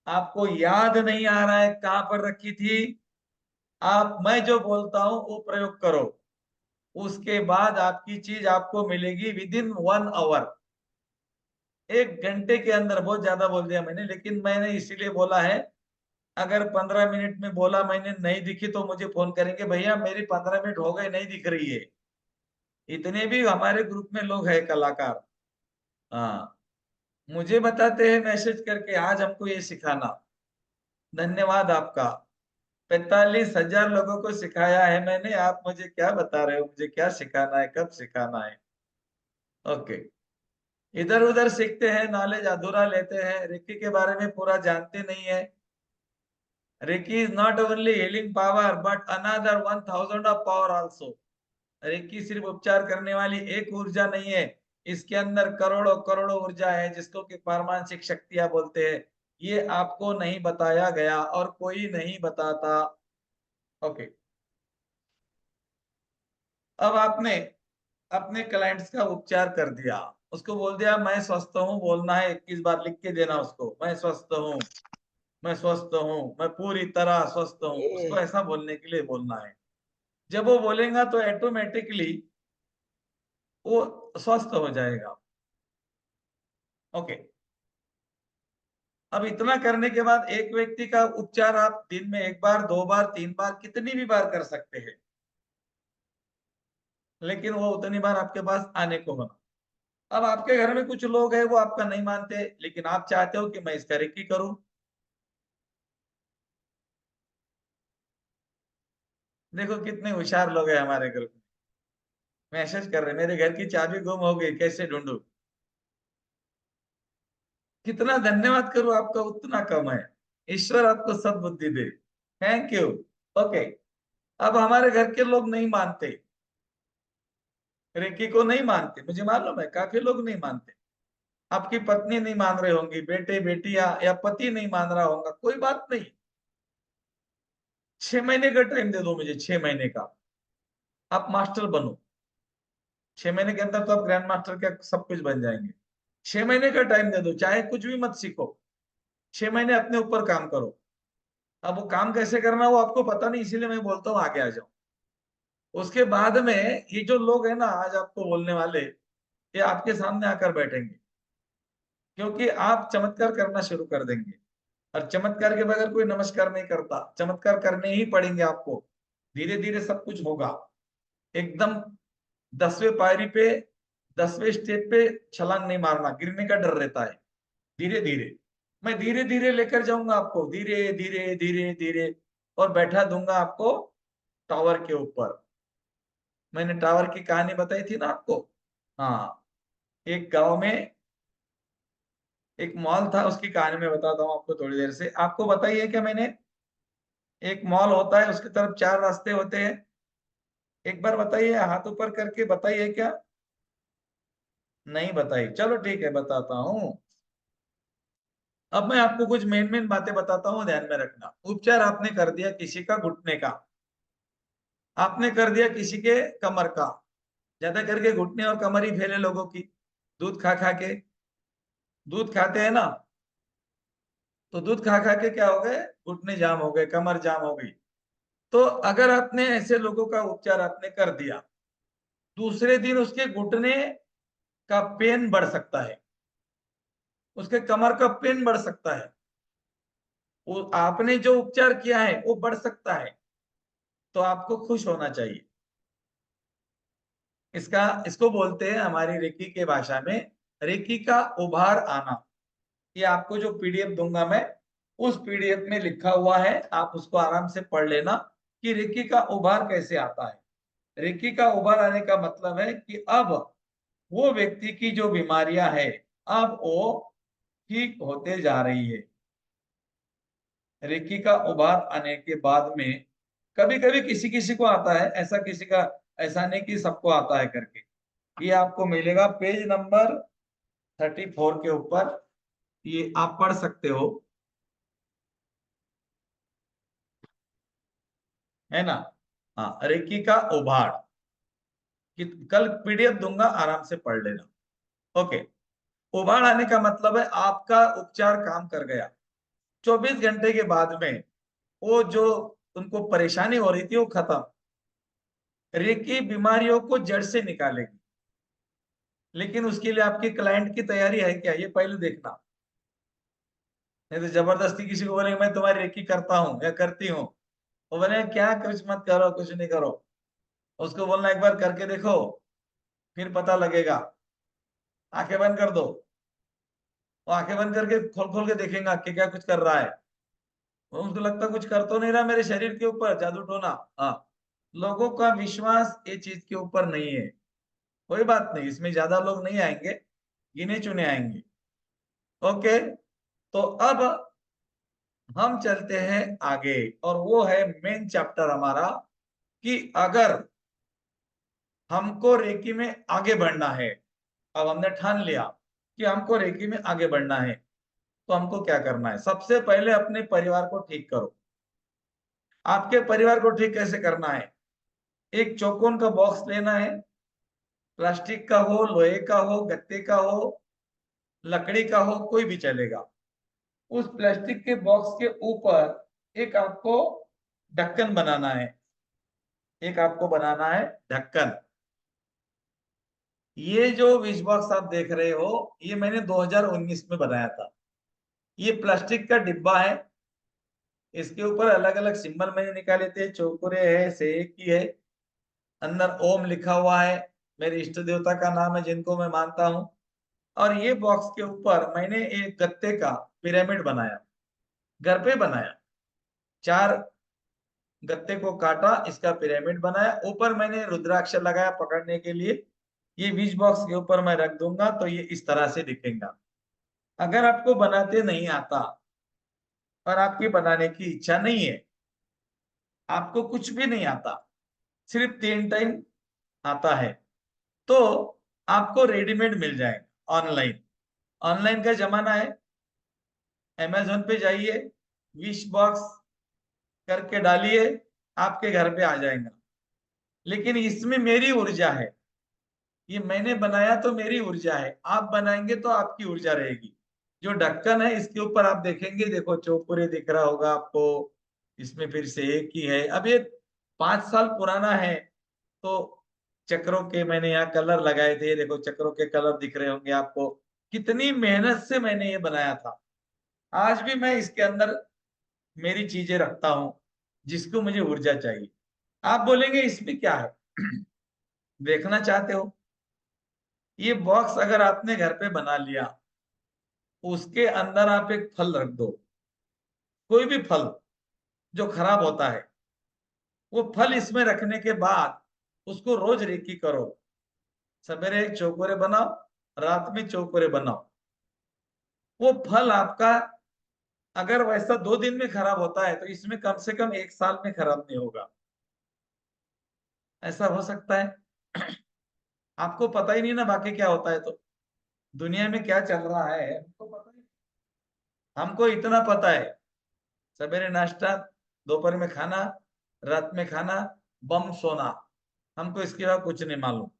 आपको याद नहीं आ रहा है कहां पर रखी थी, आप मैं जो बोलता हूं वो प्रयोग करो, उसके बाद आपकी चीज आपको मिलेगी विद इन 1 आवर। 1 घंटे के अंदर। बहुत ज्यादा बोल दिया मैंने, लेकिन मैंने इसीलिए बोला है, अगर 15 मिनट में बोला मैंने नहीं दिखी तो मुझे फोन करेंगे, भैया मेरी 15 मिनट हो गए नहीं दिख रही है। इतने भी हमारे ग्रुप में लोग हैं कलाकार, हाँ, मुझे बताते हैं मैसेज करके आज हमको ये सिखाना। धन्यवाद आपका। 45,000 लोगों को सिखाया है मैंने, आप मुझे क्या बता रहे हो, मुझे क्या सिखाना है, कब सिखाना है? ओके। इधर उधर सीखते हैं, नॉलेज अधूरा लेते हैं, रिकी के बारे में पूरा जानते नहीं है। Reiki is not only healing power but another 1000 of power also. Reiki सिर्फ उपचार करने वाली एक ऊर्जा नहीं है, इसके अंदर करोड़ों करोड़ों ऊर्जा है, जिसको कि पारमांसिक शक्तियां बोलते हैं। ये आपको नहीं बताया गया और कोई नहीं बताता। ओके। अब आपने अपने क्लाइंट्स का उपचार कर दिया, उसको बोल दिया मैं स्वस्थ हूँ, बोलना है 21 बार, लिख के देना उसको, मैं स्वस्थ हूँ, मैं स्वस्थ हूँ, मैं पूरी तरह स्वस्थ हूँ, उसको ऐसा बोलने के लिए बोलना है। जब वो बोलेगा तो ऑटोमेटिकली वो स्वस्थ हो जाएगा। ओके। अब इतना करने के बाद एक व्यक्ति का उपचार आप दिन में 1 बार, 2 बार, 3 बार, कितनी भी बार कर सकते हैं, लेकिन वो उतनी बार आपके पास आने को होना। अब आपके घर में कुछ लोग हैं वो आपका नहीं मानते, लेकिन आप चाहते हो कि मैं इसका रेकी करूं। देखो कितने होशियार लोग हैं हमारे ग्रुप में, मैसेज कर रहे मेरे घर की चाबी गुम हो गई, कैसे ढूंढूं। कितना धन्यवाद करूं आपका उतना कम है। ईश्वर आपको सद्बुद्धि दे। Thank you. ओके। अब हमारे घर के लोग नहीं मानते, रेकी को नहीं मानते, मुझे मालूम है काफी लोग नहीं मानते। आपकी पत्नी नहीं मान रही होंगी, बेटे बेटी या पति नहीं मान रहा होगा, कोई बात नहीं। 6 महीने का टाइम दे दो मुझे, 6 महीने का। आप मास्टर बनो, 6 महीने के अंदर तो आप ग्रैंड मास्टर का सब कुछ बन जाएंगे। 6 महीने का टाइम दे दो, चाहे कुछ भी मत सीखो, 6 महीने अपने ऊपर काम करो। अब वो काम कैसे करना वो आपको पता नहीं, इसीलिए मैं बोलता हूँ आगे आ जाओ। उसके बाद में ये जो लोग है ना आज आपको बोलने वाले, ये आपके सामने आकर बैठेंगे, क्योंकि आप चमत्कार करना शुरू कर देंगे। और चमत्कार के बगैर कोई नमस्कार नहीं करता, चमत्कार करने ही पड़ेंगे आपको। धीरे धीरे सब कुछ होगा। एकदम 10वें पायरी पे, 10वें स्टेप पे छलांग नहीं मारना, गिरने का डर रहता है। धीरे धीरे, मैं धीरे धीरे लेकर जाऊंगा आपको, धीरे धीरे धीरे धीरे, और बैठा दूंगा आपको टावर के ऊपर। मैंने टावर की कहानी बताई थी ना आपको। हाँ, एक गांव में एक मॉल था, उसकी कहानी में बताता हूँ आपको थोड़ी देर से। आपको बताइए क्या मैंने, एक मॉल होता है, उसकी तरफ 4 रास्ते होते हैं। एक बार बताइए, हाथ ऊपर करके बताइए क्या। नहीं बताइए, चलो ठीक है बताता हूँ। अब मैं आपको कुछ मेन मेन बातें बताता हूँ, ध्यान में रखना। उपचार आपने कर दिया किसी का घुटने का, आपने कर दिया किसी के कमर का। ज्यादा करके घुटने और कमर ही फैले लोगों की, दूध खा खा के। दूध खाते हैं ना, तो दूध खा खा के क्या हो गए, घुटने जाम हो गए, कमर जाम हो गई। तो अगर आपने ऐसे लोगों का उपचार आपने कर दिया, दूसरे दिन उसके घुटने का पेन बढ़ सकता है, उसके कमर का पेन बढ़ सकता है। वो आपने जो उपचार किया है वो बढ़ सकता है, तो आपको खुश होना चाहिए। इसको बोलते हैं हमारी रेकी के भाषा में, रेकी का उभार आना। ये आपको जो पीडीएफ दूंगा मैं, उस पीडीएफ में लिखा हुआ है, आप उसको आराम से पढ़ लेना कि रेकी का उभार कैसे आता है। रेकी का उभार आने का मतलब है कि अब वो व्यक्ति की जो बीमारियां है, अब वो ठीक होते जा रही है। रेकी का उभार आने के बाद में कभी कभी किसी किसी को आता है, ऐसा किसी का ऐसा नहीं कि सबको आता है करके। ये आपको मिलेगा पेज नंबर 34 के ऊपर, ये आप पढ़ सकते हो, है ना। हाँ, रेकी का उभार कि कल पीडीएफ दूंगा, आराम से पढ़ लेना। ओके। उभार आने का मतलब है आपका उपचार काम कर गया। 24 घंटे के बाद में वो जो उनको परेशानी हो रही थी वो खत्म। रेकी बीमारियों को जड़ से निकालेगी, लेकिन उसके लिए आपके क्लाइंट की तैयारी है क्या, ये पहले देखना। नहीं तो जबरदस्ती किसी को बोलेंगे मैं तुम्हारी रेकी करता हूँ या करती हूँ, वो बोले क्या, कुछ मत करो, कुछ नहीं करो। उसको बोलना एक बार करके देखो, फिर पता लगेगा। आंखें बंद कर दो, वो आंखें बंद करके खोल खोल के देखेगा कि क्या कुछ कर रहा है। उसको लगता कुछ कर तो नहीं रहा मेरे शरीर के ऊपर जादू टोना। हाँ, लोगों का विश्वास ये चीज के ऊपर नहीं है। कोई बात नहीं, इसमें ज्यादा लोग नहीं आएंगे, गिने चुने आएंगे। ओके। तो अब हम चलते हैं आगे, और वो है मेन चैप्टर हमारा, कि अगर हमको रेकी में आगे बढ़ना है, अब हमने ठान लिया कि हमको रेकी में आगे बढ़ना है, तो हमको क्या करना है। सबसे पहले अपने परिवार को ठीक करो। आपके परिवार को ठीक कैसे करना है, एक चौकोन का बॉक्स लेना है, प्लास्टिक का हो, लोहे का हो, गत्ते का हो, लकड़ी का हो, कोई भी चलेगा। उस प्लास्टिक के बॉक्स के ऊपर एक आपको ढक्कन बनाना है, एक आपको बनाना है ढक्कन। ये जो विश बॉक्स आप देख रहे हो, ये मैंने 2019 में बनाया था। ये प्लास्टिक का डिब्बा है, इसके ऊपर अलग अलग सिंबल मैंने निकाले थे, चौकुरे है, सेक की है, अंदर ओम लिखा हुआ है, मेरे इष्ट देवता का नाम है जिनको मैं मानता हूँ। और ये बॉक्स के ऊपर मैंने एक गत्ते का पिरामिड बनाया, घर पे बनाया। 4 गत्ते को काटा, इसका पिरामिड बनाया, ऊपर मैंने रुद्राक्ष लगाया पकड़ने के लिए। ये विश बॉक्स के ऊपर मैं रख दूंगा तो ये इस तरह से दिखेगा। अगर आपको बनाते नहीं आता और आपकी बनाने की इच्छा नहीं है, आपको कुछ भी नहीं आता, सिर्फ 3 टाइम आता है, तो आपको रेडीमेड मिल जाएगा ऑनलाइन। ऑनलाइन का जमाना है। अमेजोन पे जाइए, विश बॉक्स करके डालिए, आपके घर पे आ जाएगा। लेकिन इसमें मेरी ऊर्जा है, ये मैंने बनाया तो मेरी ऊर्जा है, आप बनाएंगे तो आपकी ऊर्जा रहेगी। जो ढक्कन है इसके ऊपर आप देखेंगे, देखो चौपुरे दिख रहा होगा आपको, इसमें फिर से एक ही है। अब ये 5 साल पुराना है, तो चक्रों के मैंने यहाँ कलर लगाए थे, देखो चक्रों के कलर दिख रहे होंगे आपको। कितनी मेहनत से मैंने ये बनाया था। आज भी मैं इसके अंदर मेरी चीजें रखता हूं, जिसको मुझे ऊर्जा चाहिए। आप बोलेंगे इसमें क्या है? देखना चाहते हो? ये बॉक्स अगर आपने घर पे बना लिया, उसके अंदर आप एक फल रख दो, कोई भी फल जो खराब होता है, वो फल इसमें रखने के बाद उसको रोज रेकी करो। सवेरे एक चौकोरे बनाओ, रात में चौकोरे बनाओ। वो फल आपका अगर वैसा 2 दिन में खराब होता है, तो इसमें कम से कम 1 साल में खराब नहीं होगा। ऐसा हो सकता है? आपको पता ही नहीं ना बाकी क्या होता है, तो दुनिया में क्या चल रहा है हमको पता ही। हमको इतना पता है, सवेरे नाश्ता, दोपहर में खाना, रात में खाना, बम सोना। हमको इसके बाद कुछ नहीं मालूम।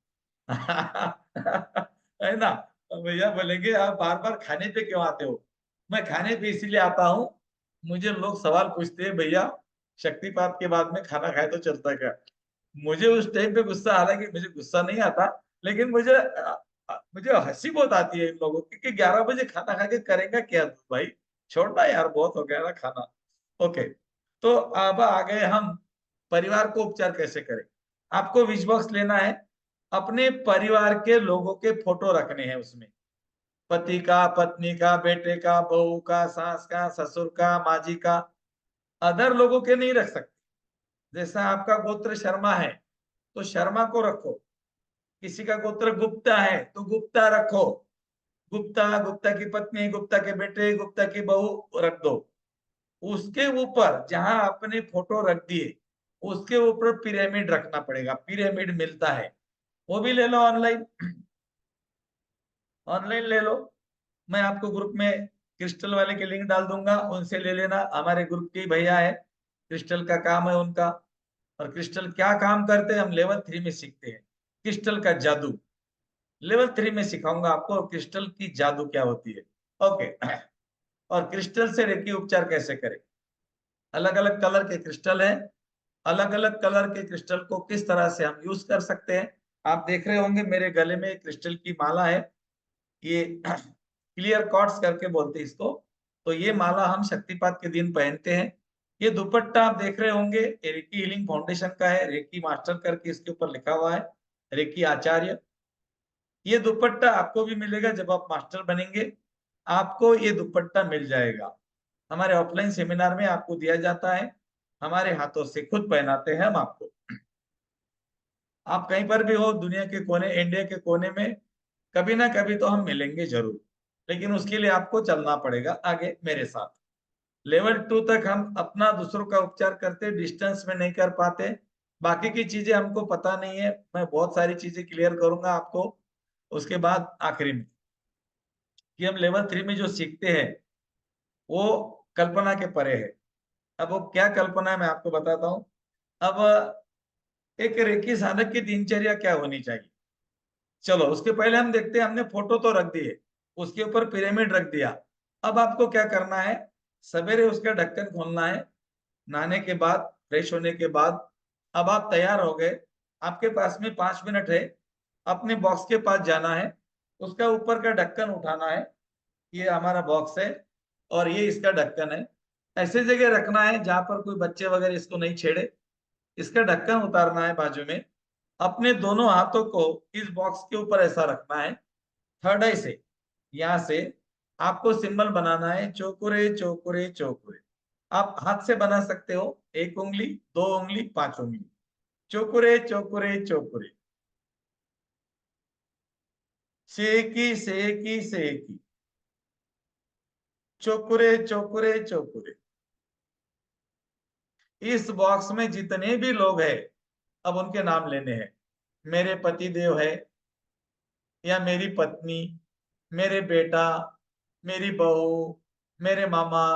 है ना? तो भैया बोलेंगे आप बार बार खाने पे क्यों आते हो? मैं खाने पे इसीलिए आता हूँ, मुझे लोग सवाल पूछते हैं, भैया शक्तिपात के बाद में खाना खाए तो चलता क्या? मुझे उस टाइम पे गुस्सा, हालांकि मुझे गुस्सा नहीं आता, लेकिन मुझे हंसी बहुत आती है इन लोगों की कि 11 बजे खाना खा के करेंगे क्या तू भाई? छोड़ना यार, बहुत हो गया ना खाना। ओके, तो अब आ गए हम परिवार को उपचार कैसे करें। आपको विश बॉक्स लेना है, अपने परिवार के लोगों के फोटो रखने हैं उसमें। पति का, पत्नी का, बेटे का, बहू का, सास का, ससुर का, माँ जी का। अदर लोगों के नहीं रख सकते। जैसा आपका गोत्र शर्मा है तो शर्मा को रखो, किसी का गोत्र गुप्ता है तो गुप्ता रखो। गुप्ता, गुप्ता की पत्नी, गुप्ता के बेटे, गुप्ता की बहू रख दो। उसके ऊपर जहां आपने फोटो रख दिए, उसके ऊपर पिरामिड रखना पड़ेगा। पिरामिड मिलता है, वो भी ले लो ऑनलाइन। ऑनलाइन ले लो। मैं आपको ग्रुप में क्रिस्टल वाले के लिंक डाल दूंगा, उनसे ले लेना। हमारे ग्रुप के भैया है, क्रिस्टल का काम है उनका। और क्रिस्टल क्या काम करते हैं हम लेवल 3 में सीखते हैं। क्रिस्टल का जादू लेवल 3 में सिखाऊंगा आपको, क्रिस्टल की जादू क्या होती है। ओके। और क्रिस्टल से रेकी उपचार कैसे करें। अलग अलग कलर के क्रिस्टल है, अलग अलग कलर के क्रिस्टल को किस तरह से हम यूज कर सकते हैं। आप देख रहे होंगे मेरे गले में क्रिस्टल की माला है, ये क्लियर कॉर्ड्स करके बोलते हैं इसको। तो ये माला हम शक्तिपात के दिन पहनते हैं। ये दुपट्टा आप देख रहे होंगे, ये रेकी हीलिंग फाउंडेशन का है, रेकी मास्टर करके इसके ऊपर लिखा हुआ है, रेकी आचार्य। ये दुपट्टा आपको भी मिलेगा जब आप मास्टर बनेंगे, आपको ये दुपट्टा मिल जाएगा। हमारे ऑफलाइन सेमिनार में आपको दिया जाता है, हमारे हाथों से खुद पहनाते हैं हम आपको। आप कहीं पर भी हो दुनिया के कोने, इंडिया के कोने में, कभी ना कभी तो हम मिलेंगे जरूर। लेकिन उसके लिए आपको चलना पड़ेगा आगे मेरे साथ। लेवल 2 तक हम अपना दूसरों का उपचार करते, डिस्टेंस में नहीं कर पाते। बाकी की चीजें हमको पता नहीं है, मैं बहुत सारी चीजें क्लियर करूंगा आपको उसके बाद आखिरी में। कि हम लेवल 3 में जो सीखते हैं वो कल्पना के परे है। अब वो क्या कल्पना है मैं आपको बताता हूँ। अब एक रेकी साधक की दिनचर्या क्या होनी चाहिए, चलो उसके पहले हम देखते हैं। हमने फोटो तो रख दिए, उसके ऊपर पिरामिड रख दिया। अब आपको क्या करना है, सवेरे उसका ढक्कन खोलना है, नहाने के बाद, फ्रेश होने के बाद। अब आप तैयार हो गए, आपके पास में 5 मिनट है, अपने बॉक्स के पास जाना है, उसका ऊपर का ढक्कन उठाना है। ये हमारा बॉक्स है और ये इसका ढक्कन है। ऐसे जगह रखना है जहां पर कोई बच्चे वगैरह इसको नहीं छेड़े। इसका ढक्कन उतारना है बाजू में, अपने दोनों हाथों को इस बॉक्स के ऊपर ऐसा रखना है, थर्ड आई से, यहां से आपको सिंबल बनाना है चौकुरे चौकुरे चौकुरे। आप हाथ से बना सकते हो, 1 उंगली, 2 उंगली, 5 उंगली। चोकुरे चोकुरे चोकुरे, सेकी सेकी सेकी, चोकुरे चोकुरे चोकुरे। इस बॉक्स में जितने भी लोग हैं, अब उनके नाम लेने हैं। मेरे पति देव है, या मेरी पत्नी, मेरे बेटा, मेरी बहू, मेरे मामा,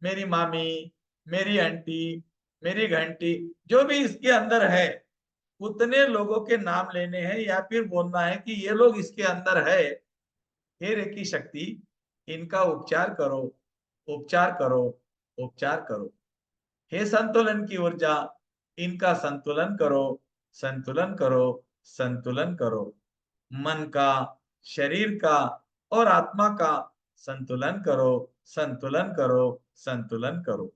मेरी मामी, मेरी आंटी, मेरी घंटी, जो भी इसके अंदर है उतने लोगों के नाम लेने हैं, या फिर बोलना है कि ये लोग इसके अंदर है। हे रेकी शक्ति, इनका उपचार करो, उपचार करो, उपचार करो। हे संतुलन की ऊर्जा, इनका संतुलन करो, संतुलन करो, संतुलन करो। मन का, शरीर का और आत्मा का संतुलन करो, संतुलन करो, संतुलन करो।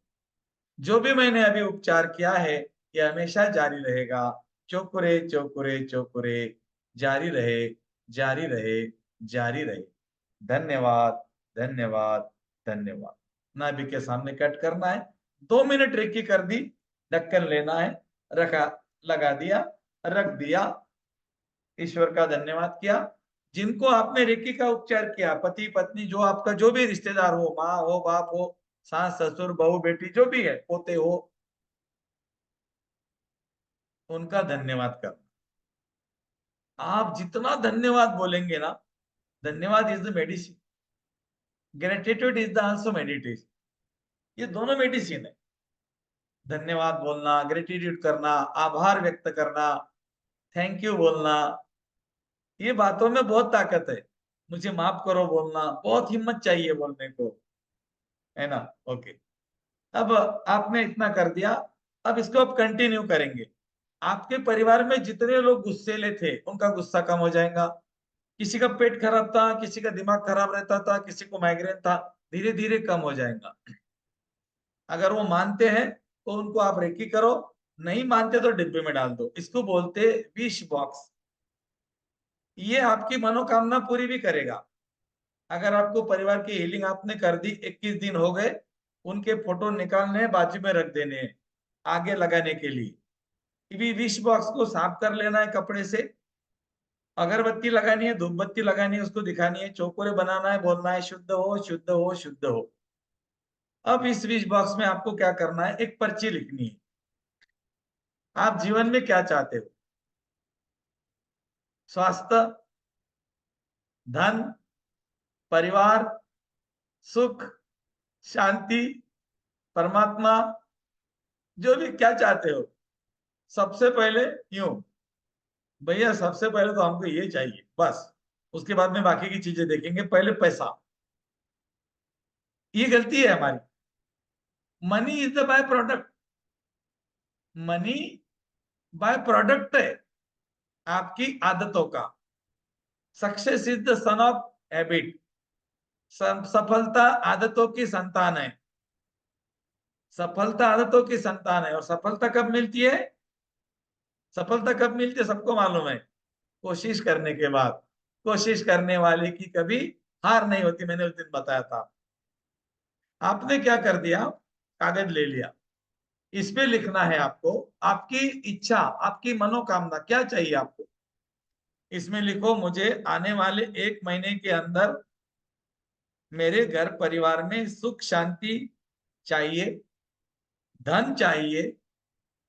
जो भी मैंने अभी उपचार किया है ये हमेशा जारी रहेगा। चोकुरे चोकुरे चोकुरे, जारी रहे, जारी रहे, जारी रहे। धन्यवाद, धन्यवाद, धन्यवाद। नाभि के सामने कट करना है, 2 मिनट रेकी कर दी, ढक्कन लेना है, रखा, लगा दिया, रख दिया। ईश्वर का धन्यवाद किया। जिनको आपने रेकी का उपचार किया, पति पत्नी, जो आपका जो भी रिश्तेदार हो, माँ हो, बाप हो, सास ससुर, बहू बेटी, जो भी है, पोते हो, उनका धन्यवाद करना। आप जितना धन्यवाद बोलेंगे ना, धन्यवाद is the medicine, gratitude is the also meditation. ये दोनों मेडिसिन है। धन्यवाद बोलना, ग्रेटिट्यूड करना, आभार व्यक्त करना, थैंक यू बोलना, ये बातों में बहुत ताकत है। मुझे माफ करो बोलना, बहुत हिम्मत चाहिए बोलने को, है ना। ओके, अब आपने इतना कर दिया। अब इसको आप कंटिन्यू करेंगे। आपके परिवार में जितने लोग गुस्सेले थे उनका गुस्सा कम हो जाएगा। किसी का पेट खराब था, किसी का दिमाग खराब रहता था, किसी को माइग्रेन था, धीरे धीरे कम हो जाएगा। अगर वो मानते हैं तो उनको आप रेकी करो, नहीं मानते तो डिब्बे में डाल दो। इसको बोलते विश बॉक्स। ये आपकी मनोकामना पूरी भी करेगा। अगर आपको परिवार की हीलिंग आपने कर दी, 21 दिन हो गए, उनके फोटो निकालने हैं, बाजू में रख देने हैं आगे लगाने के लिए। भी विश बॉक्स को साफ कर लेना है कपड़े से, अगरबत्ती लगानी है, धूप बत्ती लगानी है, उसको दिखानी है, चौकोरे बनाना है, बोलना है शुद्ध हो, शुद्ध हो, शुद्ध हो। अब इस विश बॉक्स में आपको क्या करना है, एक पर्ची लिखनी है। आप जीवन में क्या चाहते हो? स्वास्थ्य, धन, परिवार, सुख, शांति, परमात्मा, जो भी क्या चाहते हो। सबसे पहले यूं, भैया सबसे पहले तो हमको ये चाहिए बस, उसके बाद में बाकी की चीजें देखेंगे, पहले पैसा। ये गलती है हमारी। Money is the by product, money by product है आपकी आदतों का। Success is the son of habit, सफलता आदतों की संतान है। सफलता आदतों की संतान है। और सफलता कब मिलती है? सफलता कब मिलती है सबको मालूम है, कोशिश करने के बाद। कोशिश करने वाले की कभी हार नहीं होती, मैंने उस दिन बताया था। आपने क्या कर दिया, कागज ले लिया, इस पे लिखना है आपको आपकी इच्छा, आपकी मनोकामना क्या चाहिए आपको। इसमें लिखो, मुझे आने वाले 1 महीने के अंदर मेरे घर परिवार में सुख शांति चाहिए, धन चाहिए,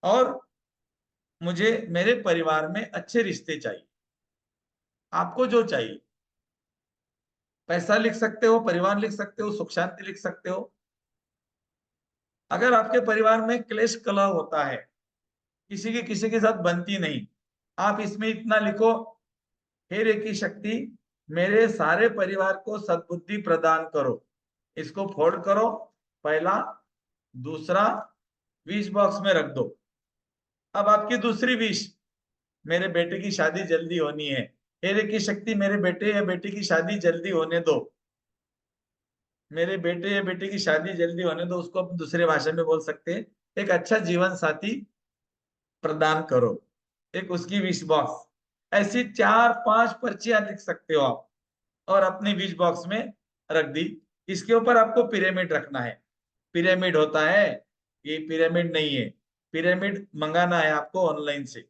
और मुझे मेरे परिवार में अच्छे रिश्ते चाहिए। आपको जो चाहिए, पैसा लिख सकते हो, परिवार लिख सकते हो, सुख शांति लिख सकते हो। अगर आपके परिवार में क्लेश कलह होता है, किसी की किसी के साथ बनती नहीं, आप इसमें इतना लिखो, हे रेकी शक्ति, मेरे सारे परिवार को सद्बुद्धि प्रदान करो। इसको फोल्ड करो, पहला, दूसरा, विश बॉक्स में रख दो। अब आपकी दूसरी विश, मेरे बेटे की शादी जल्दी होनी है। हे रेकी शक्ति, मेरे बेटे या बेटी की शादी जल्दी होने दो। मेरे बेटे या बेटी की शादी जल्दी होने दो, उसको आप दूसरे भाषा में बोल सकते हैं, एक अच्छा जीवन साथी प्रदान करो। एक उसकी विश बॉक्स, ऐसी 4-5 पर्चियां लिख सकते हो आप और अपनी विश बॉक्स में रख दी। इसके ऊपर आपको पिरामिड रखना है। पिरामिड होता है, ये पिरामिड नहीं है। पिरामिड मंगाना है आपको ऑनलाइन से,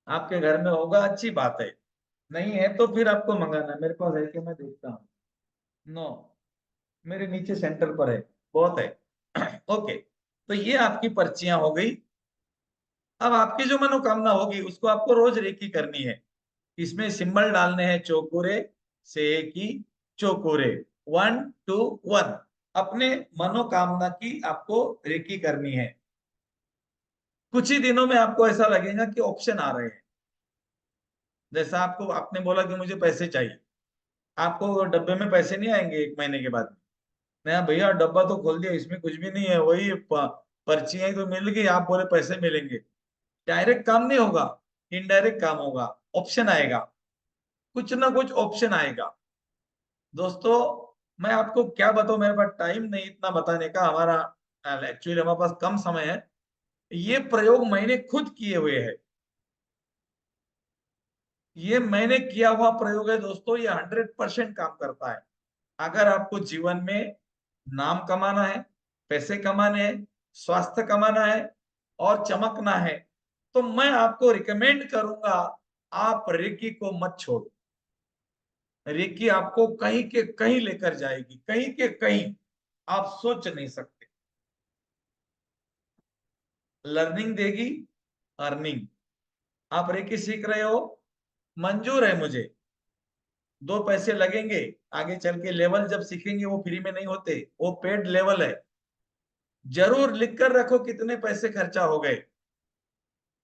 आपके घर में होगा अच्छी बात है, नहीं है तो फिर आपको मंगाना है। मेरे पास है कि मैं देखता हूँ। नो, मेरे नीचे सेंटर पर है, बहुत है। ओके, तो ये आपकी पर्चियां हो गई। अब आपकी जो मनोकामना होगी उसको आपको रोज रेकी करनी है। इसमें सिंबल डालने हैं, चौकुरे से की चौकुरे, 1 2 1। अपने मनोकामना की आपको रेकी करनी है। कुछ ही दिनों में आपको ऐसा लगेगा कि ऑप्शन आ रहे हैं। जैसा आपको, आपने बोला कि मुझे पैसे चाहिए, आपको डब्बे में पैसे नहीं आएंगे 1 महीने के बाद। नया भैया डब्बा तो खोल दिया, इसमें कुछ भी नहीं है, वही पर्चियां ही तो मिल गई, आप बोले पैसे मिलेंगे। डायरेक्ट काम नहीं होगा, इनडायरेक्ट काम होगा। ऑप्शन आएगा, कुछ ना कुछ ऑप्शन आएगा। दोस्तों, मैं आपको क्या बताऊं, मेरे पास टाइम नहीं इतना बताने का, हमारा एक्चुअली हमारे पास कम समय है। ये प्रयोग मैंने खुद किए हुए हैं, ये मैंने किया हुआ प्रयोग है दोस्तों, ये 100% काम करता है। अगर आपको जीवन में नाम कमाना है, पैसे कमाने हैं, स्वास्थ्य कमाना है और चमकना है, तो मैं आपको रिकमेंड करूंगा, आप रेकी को मत छोड़ो। रेकी आपको कहीं के कहीं लेकर जाएगी, कहीं के कहीं आप सोच नहीं सकते। लर्निंग देगी, अर्निंग। आप रेकी सीख रहे हो, मंजूर है मुझे, 2 पैसे लगेंगे। आगे चल के लेवल जब सीखेंगे वो फ्री में नहीं होते, वो पेड लेवल है। जरूर लिख कर रखो कितने पैसे खर्चा हो गए,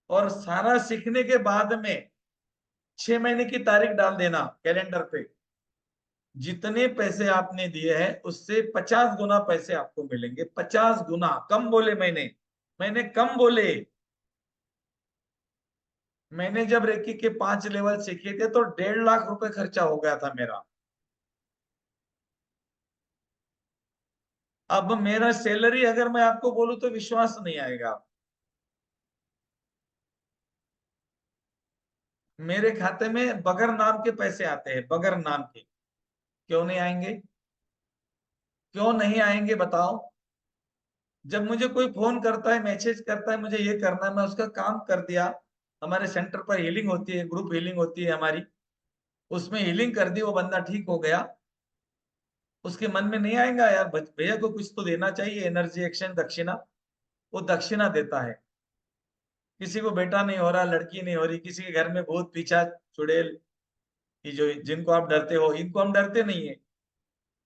और सारा सीखने के बाद में 6 महीने की तारीख डाल देना कैलेंडर पे। जितने पैसे आपने दिए हैं उससे 50 गुना पैसे आपको मिलेंगे, 50 गुना। कम बोले मैंने कम बोले। मैंने जब रेकी के 5 लेवल सीखे थे तो 1.5 लाख रुपए खर्चा हो गया था मेरा। अब मेरा सैलरी अगर मैं आपको बोलूं तो विश्वास नहीं आएगा। मेरे खाते में बगैर नाम के पैसे आते हैं, बगैर नाम के। क्यों नहीं आएंगे, क्यों नहीं आएंगे बताओ। जब मुझे कोई फोन करता है, मैसेज करता है, मुझे ये करना है, मैं उसका काम कर दिया। हमारे सेंटर पर हीलिंग होती है, ग्रुप हीलिंग होती है हमारी, उसमें हीलिंग कर दी, वो बंदा ठीक हो गया। उसके मन में नहीं आएगा यार भैया को कुछ तो देना चाहिए, एनर्जी एक्सचेंज, दक्षिणा। वो दक्षिणा देता है। किसी को बेटा नहीं हो रहा, लड़की नहीं हो रही, किसी के घर में भूत पिशाच चुड़ैल, ये जो जिनको आप डरते हो, इनको हम डरते नहीं है।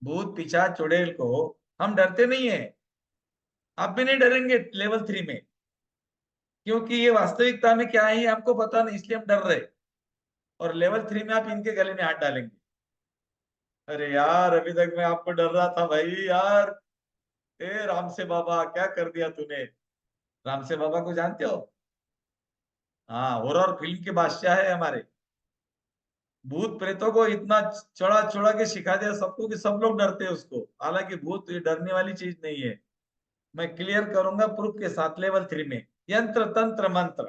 भूत पिशाच चुड़ैल को हम डरते नहीं है। आप भी नहीं डरेंगे लेवल 3 में, क्योंकि ये वास्तविकता में क्या है ये हमको पता नहीं, इसलिए हम डर रहे। और लेवल 3 में आप इनके गले में हाथ डालेंगे। अरे यार, अभी तक मैं आपको डर रहा था भाई यार। ए राम से बाबा, क्या कर दिया तूने। राम से बाबा को जानते हो? हाँ, हॉरर फिल्म के बादशाह है हमारे। भूत प्रेतों को इतना चढ़ा चढ़ा के सिखा दिया सबको कि सब लोग डरते हैं उसको, हालांकि भूत ये डरने वाली चीज नहीं है। मैं क्लियर करूंगा प्रूफ के साथ। लेवल 3 में यंत्र तंत्र मंत्र,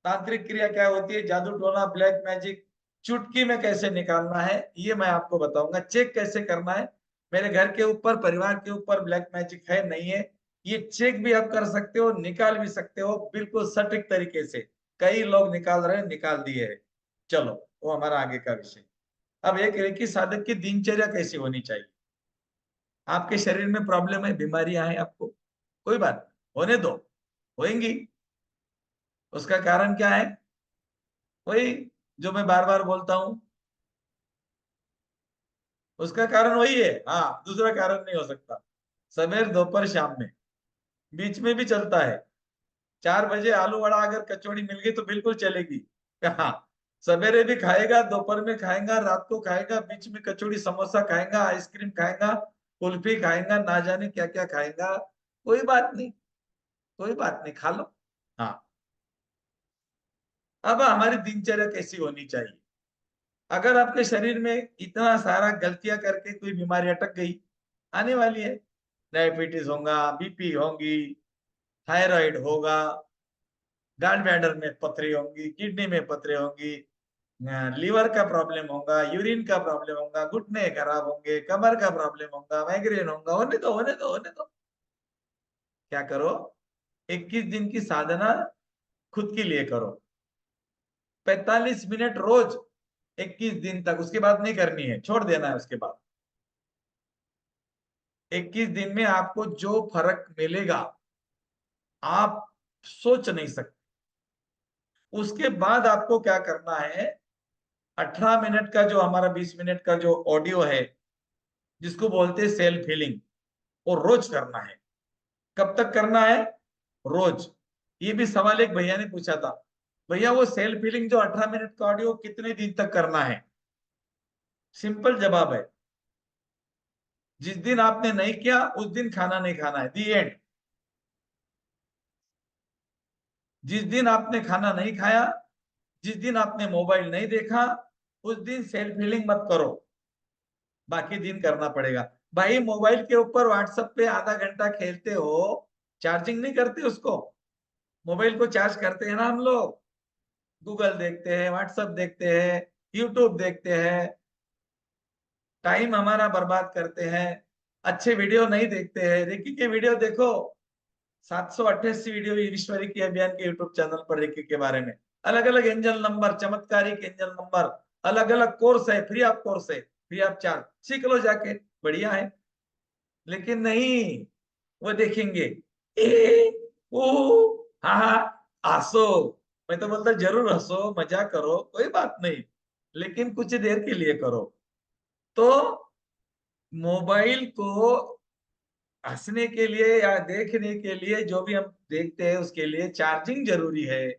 तांत्रिक क्रिया क्या होती है, जादू टोना, ब्लैक मैजिक, चुटकी में कैसे निकालना है ये मैं आपको बताऊंगा। चेक कैसे करना है, मेरे घर के ऊपर, परिवार के ऊपर ब्लैक मैजिक है नहीं है, ये चेक भी आप कर सकते हो, निकाल भी सकते हो बिल्कुल सटीक तरीके से। कई लोग निकाल रहे हैं, निकाल दिए है। चलो, वो हमारा आगे का विषय। अब एक रेकी साधक की दिनचर्या कैसी होनी चाहिए। आपके शरीर में प्रॉब्लम है, बीमारियां हैं आपको, कोई बात नहीं, होने दो, होंगी। उसका कारण क्या है? वही जो मैं बार बार बोलता हूं, उसका कारण वही है। हाँ, दूसरा कारण नहीं हो सकता। सवेर दोपहर शाम में, बीच में भी चलता है। 4 बजे आलू वड़ा अगर कचौड़ी मिल गई तो बिल्कुल चलेगी। हाँ, सवेरे भी खाएगा, दोपहर में खाएगा, रात को खाएगा, बीच में कचौड़ी समोसा खाएगा, आइसक्रीम खाएगा, कुल्फी खाएगा, ना जाने क्या क्या खाएगा। कोई बात नहीं, कोई बात नहीं, खा लो। हाँ, अब हमारी दिनचर्या कैसी होनी चाहिए। अगर आपके शरीर में इतना सारा गलतियां करके कोई बीमारी अटक गई, आने वाली है। डायबिटीज होगा, बीपी होगी, थायराइड होगा, गॉल ब्लैडर में पथरी होंगी, किडनी में पथरी होंगी, लीवर का प्रॉब्लम होगा, यूरिन का प्रॉब्लम होगा, घुटने खराब होंगे, कमर का प्रॉब्लम होगा, माइग्रेन होगा, होने दो होने दो होने दो। क्या करो, 21 दिन की साधना खुद के लिए करो, 45 मिनट रोज, 21 दिन तक। उसके बाद नहीं करनी है, छोड़ देना है उसके बाद। 21 दिन में आपको जो फर्क मिलेगा आप सोच नहीं सकते। उसके बाद आपको क्या करना है, 18 मिनट का जो हमारा 20 मिनट का जो ऑडियो है, जिसको बोलते हैं सेल्फ हीलिंग, वो रोज करना है। कब तक करना है? रोज। ये भी सवाल एक भैया ने पूछा था, भैया वो सेल्फ हीलिंग जो 18 मिनट का ऑडियो कितने दिन तक करना है? सिंपल जवाब है, जिस दिन आपने नहीं किया उस दिन खाना नहीं खाना है, दी एंड। जिस दिन आपने खाना नहीं खाया, जिस दिन आपने मोबाइल नहीं देखा, उस दिन सेल्फ हीलिंग मत करो, बाकी दिन करना पड़ेगा। भाई मोबाइल के ऊपर व्हाट्सएप पे आधा घंटा खेलते हो, चार्जिंग नहीं करते उसको? मोबाइल को चार्ज करते हैं ना हम लोग, गूगल देखते हैं, व्हाट्सएप देखते हैं, यूट्यूब देखते हैं, टाइम हमारा बर्बाद करते हैं, अच्छे वीडियो नहीं देखते हैं। रिकी के वीडियो देखो, 788 वीडियो विश्व रिकी अभियान के यूट्यूब चैनल पर रिकी के बारे में, अलग अलग एंजल नंबर, चमत्कारिक एंजल नंबर, अलग अलग कोर्स है, फ्री ऑफ कोर्स है, फ्री ऑफ चार्ज, सीख लो जाके, बढ़िया है। लेकिन नहीं, वो देखेंगे, ए ओ हा हा, हंसो। मैं तो बोलता जरूर हंसो, मजा करो, कोई बात नहीं, लेकिन कुछ देर के लिए करो। तो मोबाइल को हंसने के लिए या देखने के लिए, जो भी हम देखते हैं उसके लिए चार्जिंग जरूरी है।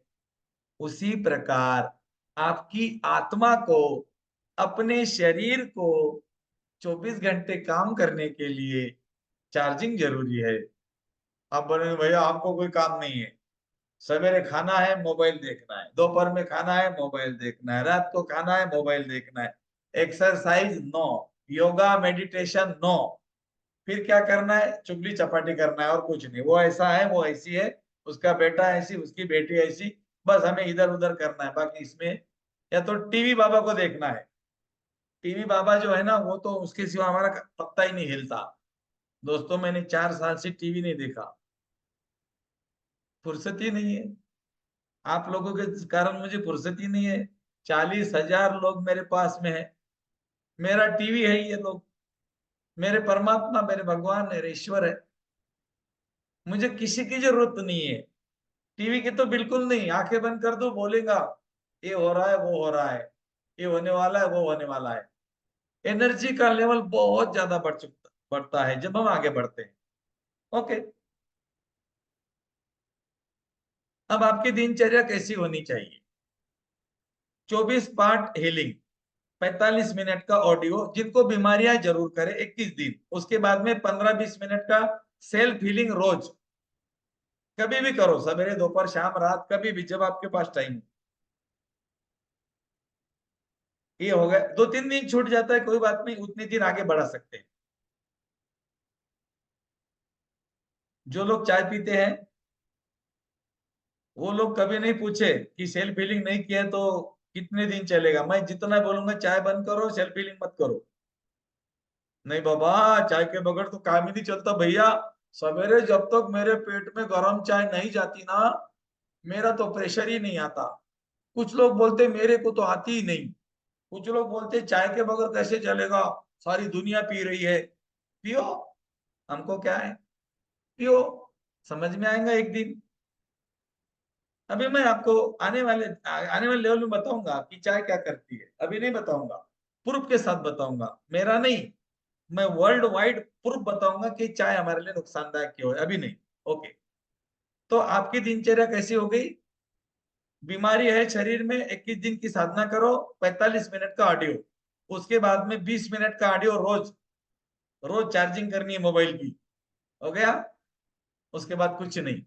उसी प्रकार आपकी आत्मा को, अपने शरीर को 24 घंटे काम करने के लिए चार्जिंग जरूरी है। आप बोलेंगे भैया हमको कोई काम नहीं है, सवेरे खाना है मोबाइल देखना है, दोपहर में खाना है मोबाइल देखना है, रात को खाना है मोबाइल देखना है, exercise no, yoga meditation no, फिर क्या करना है? चुगली चपाटी करना है और कुछ नहीं। वो ऐसा है, वो ऐसी है, उसका बेटा ऐसी, उसकी बेटी ऐसी, बस हमें इधर उधर करना है। बाकी इसमें या तो टीवी बाबा को देखना है, टीवी बाबा जो है ना, वो तो उसके सिवा हमारा पत्ता ही नहीं हिलता। दोस्तों मैंने 4 साल से टीवी नहीं देखा, फुर्सत ही नहीं है। आप लोगों के कारण मुझे फुर्सत ही नहीं है। 40,000 लोग मेरे पास में है, मेरा टीवी है ये लोग, मेरे परमात्मा, मेरे भगवान, मेरे ईश्वर है। मुझे किसी की जरूरत नहीं है, टीवी की तो बिल्कुल नहीं। आंखें बंद कर दो, बोलेगा ये हो रहा है, वो हो रहा है, ये होने वाला है, वो होने वाला है। एनर्जी का लेवल बहुत ज्यादा बढ़ता है जब हम आगे बढ़ते हैं। ओके, अब आपकी दिनचर्या कैसी होनी चाहिए? 24 पार्ट हीलिंग, 45 मिनट का ऑडियो, जिनको बीमारियां जरूर करे 21 दिन, उसके बाद में 15-20 मिनट का सेल्फ हीलिंग रोज, कभी भी करो, सवेरे दोपहर शाम रात, कभी भी जब आपके पास टाइम हो। ये हो गया, 2-3 दिन छूट जाता है कोई बात नहीं, उतने दिन आगे बढ़ा सकते हैं। जो लोग चाय पीते हैं वो लोग कभी नहीं पूछे कि सेल्फ हीलिंग नहीं किया तो कितने दिन चलेगा। मैं जितना बोलूंगा चाय बंद करो, सेल्फ हीलिंग मत करो, नहीं बाबा, चाय के बगैर तो काम ही नहीं चलता भैया। सवेरे जब तक मेरे पेट में गर्म चाय नहीं जाती ना, मेरा तो प्रेशर ही नहीं आता। कुछ लोग बोलते मेरे को तो आती ही नहीं, कुछ लोग बोलते चाय के बगैर कैसे चलेगा, सारी दुनिया पी रही है। पियो, हमको क्या है, पियो, समझ में आएगा एक दिन। अभी मैं आपको आने वाले लेवल में बताऊंगा कि चाय क्या करती है, अभी नहीं बताऊंगा, प्रूफ के साथ बताऊंगा, मेरा नहीं, मैं वर्ल्ड वाइड प्रूफ बताऊंगा कि चाय हमारे लिए नुकसानदायक क्यों है, अभी नहीं। ओके, तो आपकी दिनचर्या कैसी हो गई? बीमारी है शरीर में, 21 दिन की साधना करो, 45 मिनट का ऑडियो, उसके बाद में 20 मिनट का ऑडियो रोज, रोज चार्जिंग करनी है मोबाइल की, हो गया। उसके बाद कुछ नहीं,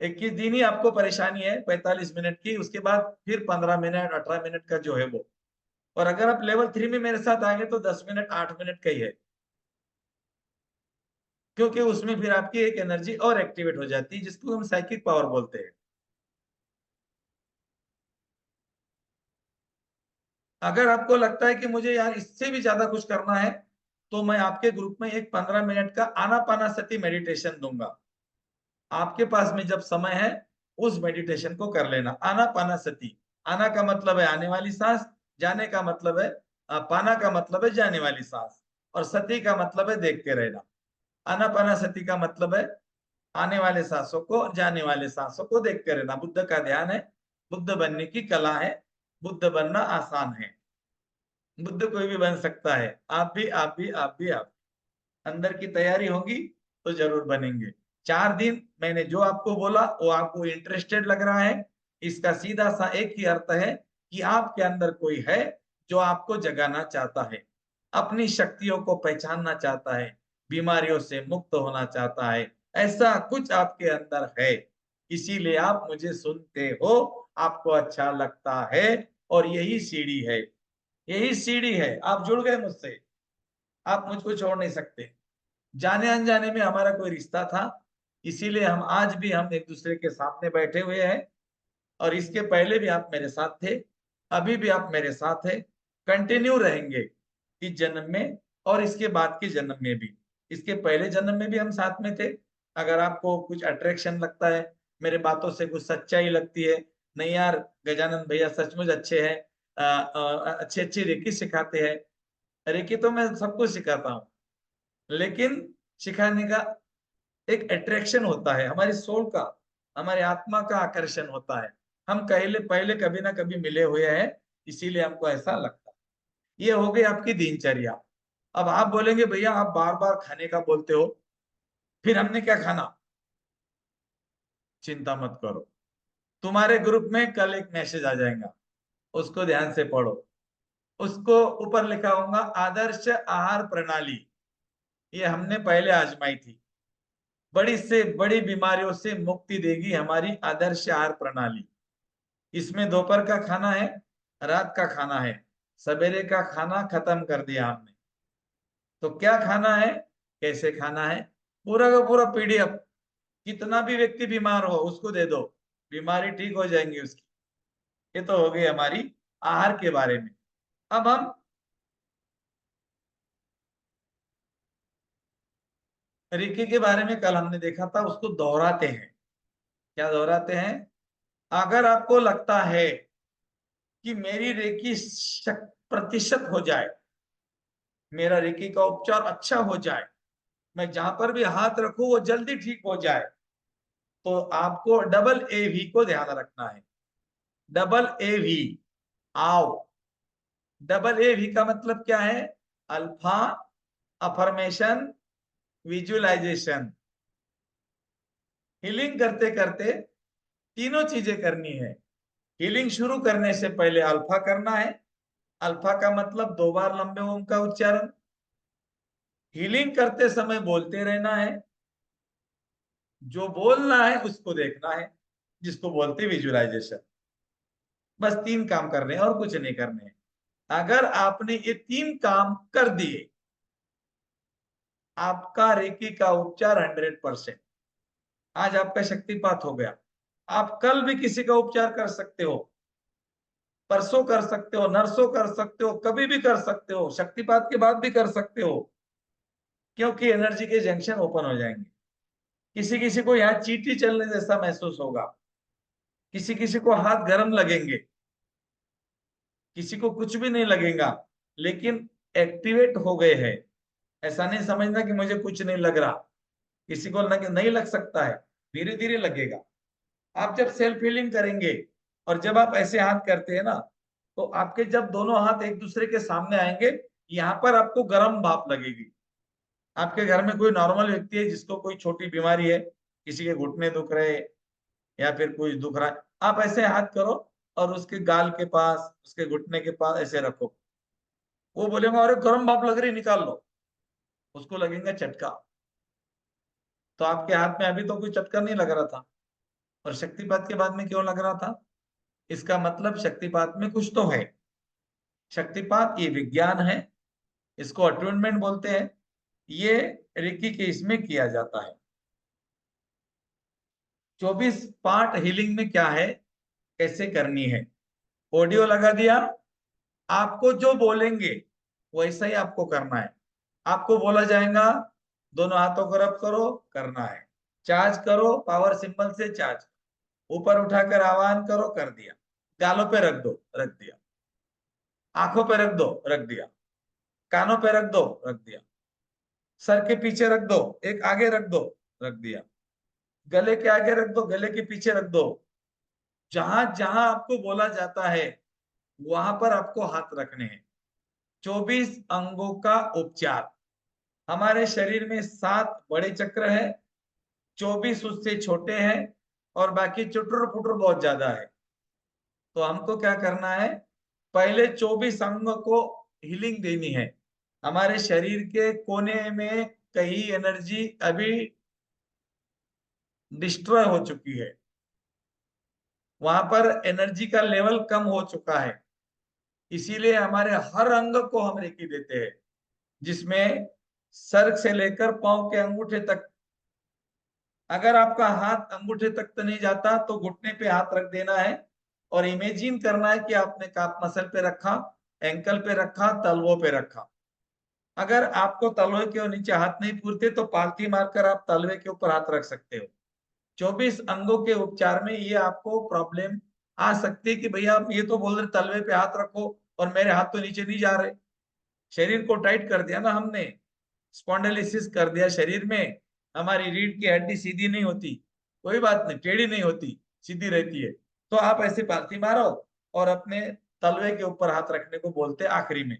21 दिन ही आपको परेशानी है 45 मिनट की, उसके बाद फिर 15 मिनट 18 मिनट का जो है वो। और अगर आप लेवल 3 में मेरे साथ आएंगे तो 10 मिनट 8 मिनट का ही है, क्योंकि उसमें फिर आपकी एक एनर्जी और एक्टिवेट हो जाती है, जिसको हम साइकिक पावर बोलते हैं। अगर आपको लगता है कि मुझे यार इससे भी ज्यादा कुछ करना है, तो मैं आपके ग्रुप में एक 15 मिनट का आनापानासति मेडिटेशन दूंगा। आपके पास में जब समय है उस मेडिटेशन को कर लेना। आनापानासति, आना का मतलब है आने वाली सांस, जाने का मतलब है पाना का मतलब है जाने वाली सांस, और सति का मतलब है देखते रहना। आनापानासति का मतलब है आने वाले सांसों को और जाने वाले सांसों को देखते रहना। बुद्ध का ध्यान है, बुद्ध बनने की कला है, बुद्ध बनना आसान है। बुद्ध कोई भी बन सकता है, आप भी, आप भी, आप भी, आप भी। अंदर की तैयारी होगी तो जरूर बनेंगे। 4 दिन मैंने जो आपको बोला वो आपको इंटरेस्टेड लग रहा है, इसका सीधा सा एक ही अर्थ है कि आपके अंदर कोई है जो आपको जगाना चाहता है, अपनी शक्तियों को पहचानना चाहता है, बीमारियों से मुक्त होना चाहता है। ऐसा कुछ आपके अंदर है, इसीलिए आप मुझे सुनते हो, आपको अच्छा लगता है। और यही सीढ़ी है, यही सीढ़ी है। आप जुड़ गए मुझसे, आप मुझको छोड़ नहीं सकते। जाने अनजाने में हमारा कोई रिश्ता था, इसीलिए हम आज भी हम एक दूसरे के सामने बैठे हुए हैं। और इसके पहले भी आप मेरे साथ थे, अभी भी आप मेरे साथ हैं, कंटिन्यू रहेंगे इस जन्म में और इसके बाद के जन्म में भी। इसके पहले जन्म में भी हम साथ में थे। अगर आपको कुछ अट्रैक्शन लगता है, मेरे बातों से कुछ सच्चाई लगती है, नहीं यार गजानन भैया सचमुच अच्छे हैं, अच्छी अच्छी रेकी सिखाते हैं। रेकी तो मैं सबको सिखाता हूँ, लेकिन सिखाने का एक अट्रैक्शन होता है, हमारी सोल का, हमारे आत्मा का आकर्षण होता है। हम पहले पहले कभी ना कभी मिले हुए हैं, इसीलिए हमको ऐसा लगता है। ये हो गई आपकी दिनचर्या। अब आप बोलेंगे भैया आप बार बार खाने का बोलते हो, फिर हमने क्या खाना? चिंता मत करो, तुम्हारे ग्रुप में कल एक मैसेज आ जाएगा, उसको ध्यान से पढ़ो। उसको ऊपर लिखा होगा आदर्श आहार प्रणाली। ये हमने पहले आजमाई थी, बड़ी से बड़ी बीमारियों से मुक्ति देगी हमारी आदर्श आहार प्रणाली। इसमें दोपहर का खाना है, रात का खाना है, सवेरे का खाना खत्म कर दिया हमने। तो क्या खाना है, कैसे खाना है, पूरा का पूरा पीडीएफ। कितना भी व्यक्ति बीमार हो उसको दे दो, बीमारी ठीक हो जाएंगी उसकी। ये तो हो गई हमारी आहार के बारे में। अब हम रेकी के बारे में कल हमने देखा था, उसको दोहराते हैं। क्या दोहराते हैं? अगर आपको लगता है कि मेरी रेकी प्रतिशत हो जाए, मेरा रेकी का उपचार अच्छा हो जाए, मैं जहां पर भी हाथ रखूं वो जल्दी ठीक हो जाए, तो आपको डबल ए वी को ध्यान रखना है। डबल ए वी, आओ। डबल ए वी का मतलब क्या है? Alpha, affirmation, visualisation. हीलिंग करते करते तीनों चीजें करनी है। हीलिंग शुरू करने से पहले अल्फा करना है। अल्फा का मतलब 2 बार लंबे ओम का उच्चारण। हीलिंग करते समय बोलते रहना है, जो बोलना है उसको देखना है, जिसको बोलते विजुअलाइजेशन। बस 3 काम करने हैं और कुछ नहीं करने हैं। अगर आपने ये 3 काम कर दिए, आपका रेकी का उपचार 100%। आज आपका शक्तिपात हो गया, आप कल भी किसी का उपचार कर सकते हो, परसों कर सकते हो, नरसों कर सकते हो, कभी भी कर सकते हो, शक्तिपात के बाद भी कर सकते हो, क्योंकि एनर्जी के जंक्शन ओपन हो जाएंगे। किसी किसी को यहाँ चींटी चलने जैसा महसूस होगा, किसी किसी को हाथ गर्म लगेंगे, किसी को कुछ भी नहीं लगेगा, लेकिन एक्टिवेट हो गए हैं। ऐसा नहीं समझना कि मुझे कुछ नहीं लग रहा, किसी को नहीं लग सकता है, धीरे धीरे लगेगा। आप जब सेल्फ हीलिंग करेंगे और जब आप ऐसे हाथ करते हैं ना, तो आपके जब दोनों हाथ एक दूसरे के सामने आएंगे, यहाँ पर आपको गर्म भाप लगेगी। आपके घर में कोई नॉर्मल व्यक्ति है जिसको कोई छोटी बीमारी है, किसी के घुटने दुख रहे या फिर कुछ दुख रहा है, आप ऐसे हाथ करो और उसके गाल के पास, उसके घुटने के पास ऐसे रखो। वो बोलेगा अरे गर्म भाप लग रही, निकाल लो। उसको लगेगा झटका। तो आपके हाथ में अभी तो कोई चटका नहीं लग रहा था, और शक्तिपात के बाद में क्यों लग रहा था? इसका मतलब शक्तिपात में कुछ तो है। शक्तिपात ये विज्ञान है, इसको अटूनमेंट बोलते हैं। ये रिकी के इसमें किया जाता है। 24 पार्ट हीलिंग में क्या है, कैसे करनी है, ऑडियो लगा दिया, आपको जो बोलेंगे वैसा ही आपको करना है। आपको बोला जाएगा दोनों हाथों को रब करो, करना है। चार्ज करो, पावर सिंबल से चार्ज, ऊपर उठाकर आह्वान करो, कर दिया। गालों पे रख दो, रख दिया। आंखों पे रख दो, रख दिया। कानों पे रख दो, रख दिया। सर के पीछे रख दो, एक आगे रख दो, रख दिया। गले के आगे रख दो, गले के पीछे रख दो। जहां जहां आपको बोला जाता है वहां पर आपको हाथ रखने हैं। 24 अंगों का उपचार। हमारे शरीर में 7 बड़े चक्र है, 24 उससे छोटे हैं, और बाकी चुटर पुटर बहुत ज्यादा है। तो हमको क्या करना है, पहले 24 अंग को हीलिंग देनी है। हमारे शरीर के कोने में कहीं एनर्जी अभी डिस्ट्रॉय हो चुकी है, वहां पर एनर्जी का लेवल कम हो चुका है। इसीलिए हमारे हर अंग को हम रेकी देते हैं, जिसमें सर से लेकर पांव के अंगूठे तक। अगर आपका हाथ अंगूठे तक तो नहीं जाता तो घुटने पे हाथ रख देना है, और इमेजिन करना है कि आपने काफ मसल पे रखा, एंकल पे रखा, तलवों पे रखा। अगर आपको तलवे के नीचे हाथ नहीं पूरते तो पालथी मारकर आप तलवे के ऊपर हाथ रख सकते हो। 24 अंगों के उपचार में ये आपको प्रॉब्लम आ सकती है कि भैया आप ये तो बोल रहे तलवे पे हाथ रखो और मेरे हाथ तो नीचे नहीं जा रहे। शरीर को टाइट कर दिया ना हमने, स्पॉन्डिलोसिस कर दिया शरीर में। हमारी रीढ़ की हड्डी सीधी नहीं होती, कोई बात नहीं, टेढ़ी नहीं होती, सीधी रहती है। तो आप ऐसे पालथी मारो और अपने तलवे के ऊपर हाथ रखने को बोलते हैं आखिरी में।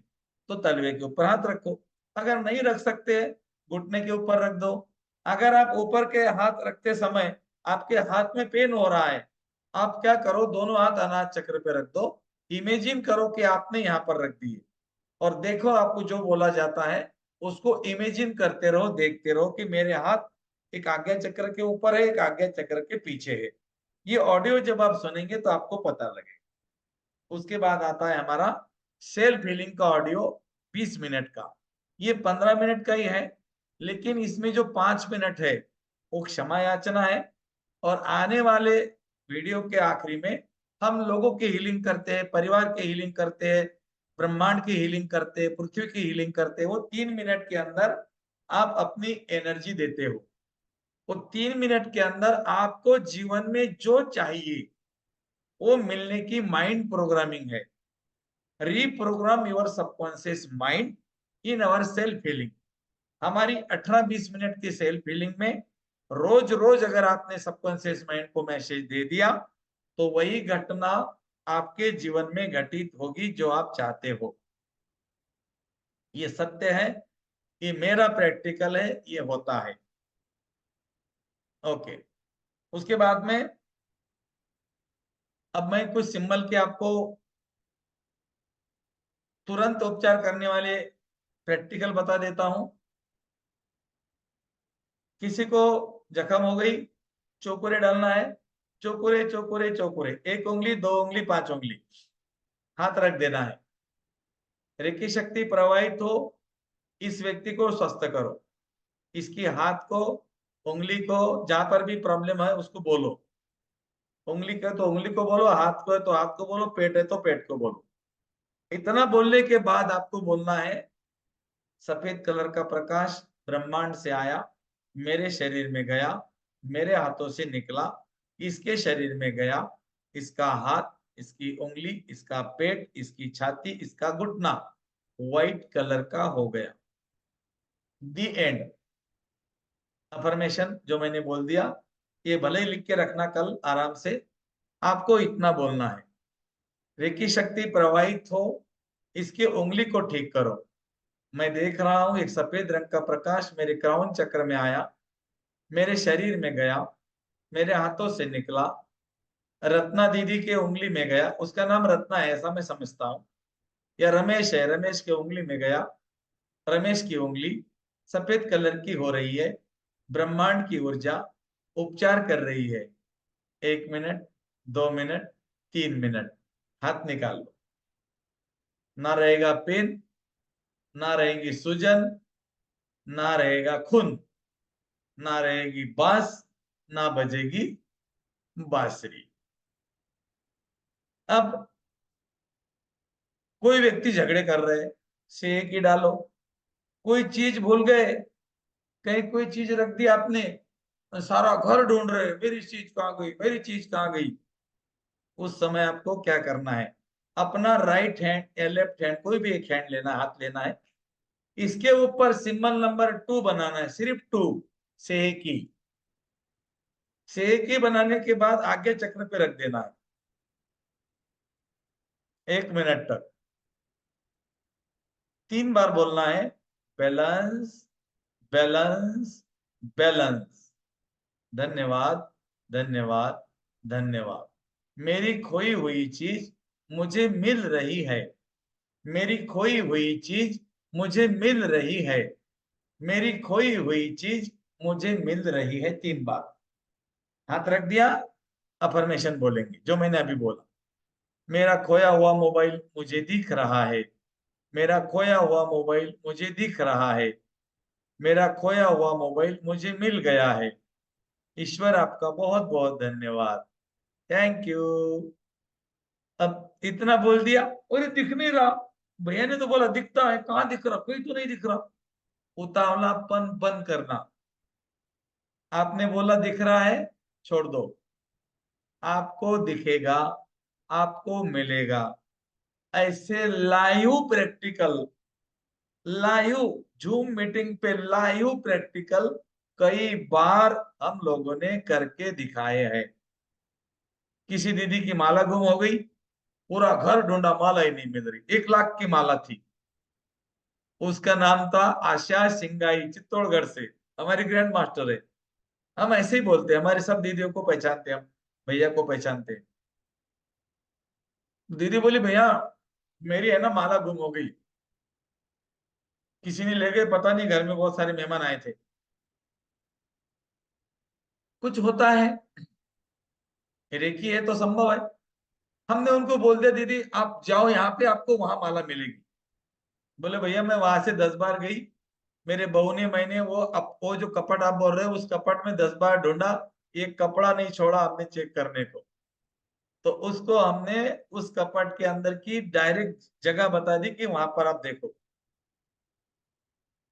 तो तलवे के ऊपर हाथ रखो। अगर नहीं रख सकते, घुटने के ऊपर रख दो। अगर आप ऊपर के हाथ रखते समय आपके हाथ में पेन हो रहा है, आप क्या करो, दोनों हाथ अनाज चक्र पे रख दो। इमेजिन करो कि आपने यहाँ पर रख दिए, और देखो आपको जो बोला जाता है उसको इमेजिन करते रहो, देखते रहो कि मेरे हाथ एक आज्ञा चक्र के ऊपर है, एक आज्ञा चक्र के पीछे है। ये ऑडियो जब आप सुनेंगे तो आपको पता लगेगा। उसके बाद आता है हमारा सेल्फ हीलिंग का ऑडियो, 20 मिनट का। ये 15 मिनट का ही है, लेकिन इसमें जो 5 मिनट है वो क्षमा याचना है। और आने वाले वीडियो के आखिरी में हम लोगों की हीलिंग करते हैं, परिवार की हीलिंग करते हैं, ब्रह्मांड की हीलिंग करते हैं, पृथ्वी की हीलिंग करते हैं। वो 3 मिनट के अंदर आप अपनी एनर्जी देते हो। वो 3 मिनट के अंदर आपको जीवन में जो चाहिए वो मिलने की माइंड प्रोग्रामिंग है। Reprogram your subconscious mind in our self healing. हमारी 18-20 मिनट की सेल्फ हीलिंग में रोज रोज अगर आपने सबकॉन्शियस माइंड को मैसेज दे दिया तो वही घटना आपके जीवन में घटित होगी जो आप चाहते हो। ये सत्य है, ये मेरा प्रैक्टिकल है, ये होता है। ओके। उसके बाद में अब मैं कुछ सिंबल के आपको तुरंत उपचार करने वाले प्रैक्टिकल बता देता हूं। किसी को जख्म हो गई, चौकुरे डालना है। चौकुरे चौकुरे चौकुरे, 1 उंगली, 2 उंगली, 5 उंगली, हाथ रख देना है। रेकी शक्ति प्रवाहित हो, इस व्यक्ति को स्वस्थ करो। इसकी हाथ को, उंगली को, जहां पर भी प्रॉब्लम है उसको बोलो। उंगली का तो उंगली को बोलो, हाथ को है तो हाथ को बोलो, पेट है तो पेट को बोलो। इतना बोलने के बाद आपको बोलना है, सफेद कलर का प्रकाश ब्रह्मांड से आया, मेरे शरीर में गया, मेरे हाथों से निकला, इसके शरीर में गया, इसका हाथ, इसकी उंगली, इसका पेट, इसकी छाती, इसका घुटना व्हाइट कलर का हो गया। दी एंड। अफर्मेशन जो मैंने बोल दिया, ये भले ही लिख के रखना कल आराम से। आपको इतना बोलना है, रेकी शक्ति प्रवाहित हो, इसकी उंगली को ठीक करो। मैं देख रहा हूं एक सफेद रंग का प्रकाश मेरे क्राउन चक्र में आया, मेरे शरीर में गया, मेरे हाथों से निकला, रत्ना दीदी के उंगली में गया, उसका नाम रत्ना है ऐसा मैं समझता हूँ, या रमेश है, रमेश के उंगली में गया। रमेश की उंगली सफेद कलर की हो रही है, ब्रह्मांड की ऊर्जा उपचार कर रही है। 1 मिनट, 2 मिनट, 3 मिनट, हाथ निकाल लो। ना रहेगा पेन, ना रहेगी सूजन, ना रहेगा खून, ना रहेगी बांस, ना बजेगी बांसुरी। अब कोई व्यक्ति झगड़े कर रहे हैं, से की डालो। कोई चीज भूल गए, कहीं कोई चीज रख दी आपने, सारा घर ढूंढ रहे मेरी चीज कहाँ गई, मेरी चीज कहाँ गई। उस समय आपको क्या करना है, अपना राइट हैंड या लेफ्ट हैंड, कोई भी एक हैंड लेना, हाथ लेना है, इसके ऊपर सिंबल नंबर 2 बनाना है, सिर्फ 2, से की। से की बनाने के बाद आगे चक्र पे रख देना है 1 मिनट तक। 3 बार बोलना है, बैलेंस, बैलेंस, बैलेंस। धन्यवाद, धन्यवाद, धन्यवाद। मेरी खोई हुई चीज मुझे मिल रही है, मेरी खोई हुई चीज मुझे मिल रही है, मेरी खोई हुई चीज मुझे मिल रही है। 3 बार हाथ रख दिया, अफर्मेशन बोलेंगे जो मैंने अभी बोला। मेरा खोया हुआ मोबाइल मुझे दिख रहा है, मेरा खोया हुआ मोबाइल मुझे दिख रहा है, मेरा खोया हुआ मोबाइल मुझे मिल गया है। ईश्वर आपका बहुत बहुत धन्यवाद, थैंक यू। अब इतना बोल दिया, अरे दिख नहीं रहा, भैया ने तो बोला दिखता है, कहाँ दिख रहा, कोई तो नहीं दिख रहा। उतावलापन बंद करना। आपने बोला दिख रहा है, छोड़ दो, आपको दिखेगा, आपको मिलेगा। ऐसे live practical, live zoom meeting पे लाइव प्रैक्टिकल कई बार हम लोगों ने करके दिखाए हैं। किसी दीदी की माला गुम हो गई, पूरा घर ढूंढा, माला ही नहीं मिल रही, 1 लाख की माला थी। उसका नाम था आशा सिंगाई, चित्तौड़गढ़ से, हमारी ग्रैंड मास्टर है। हम ऐसे ही बोलते हैं, हमारी सब दीदियों को पहचानते हैं हम, भैया को पहचानते हैं। दीदी बोली भैया मेरी है ना माला गुम हो गई, किसी ने ले गए, पता नहीं, घर में बहुत सारे मेहमान आए थे। कुछ होता है, रेकी है तो संभव है। हमने उनको बोल दिया दीदी आप जाओ यहाँ पे, आपको वहां माला मिलेगी। बोले भैया मैं वहां से 10 बार गई, मेरे बहू ने, मैंने वो जो कपट आप बोल रहे हो, उस कपट में 10 बार ढूंढा, एक कपड़ा नहीं छोड़ा हमने चेक करने को। तो उसको हमने उस कपट के अंदर की डायरेक्ट जगह बता दी कि वहां पर आप देखो,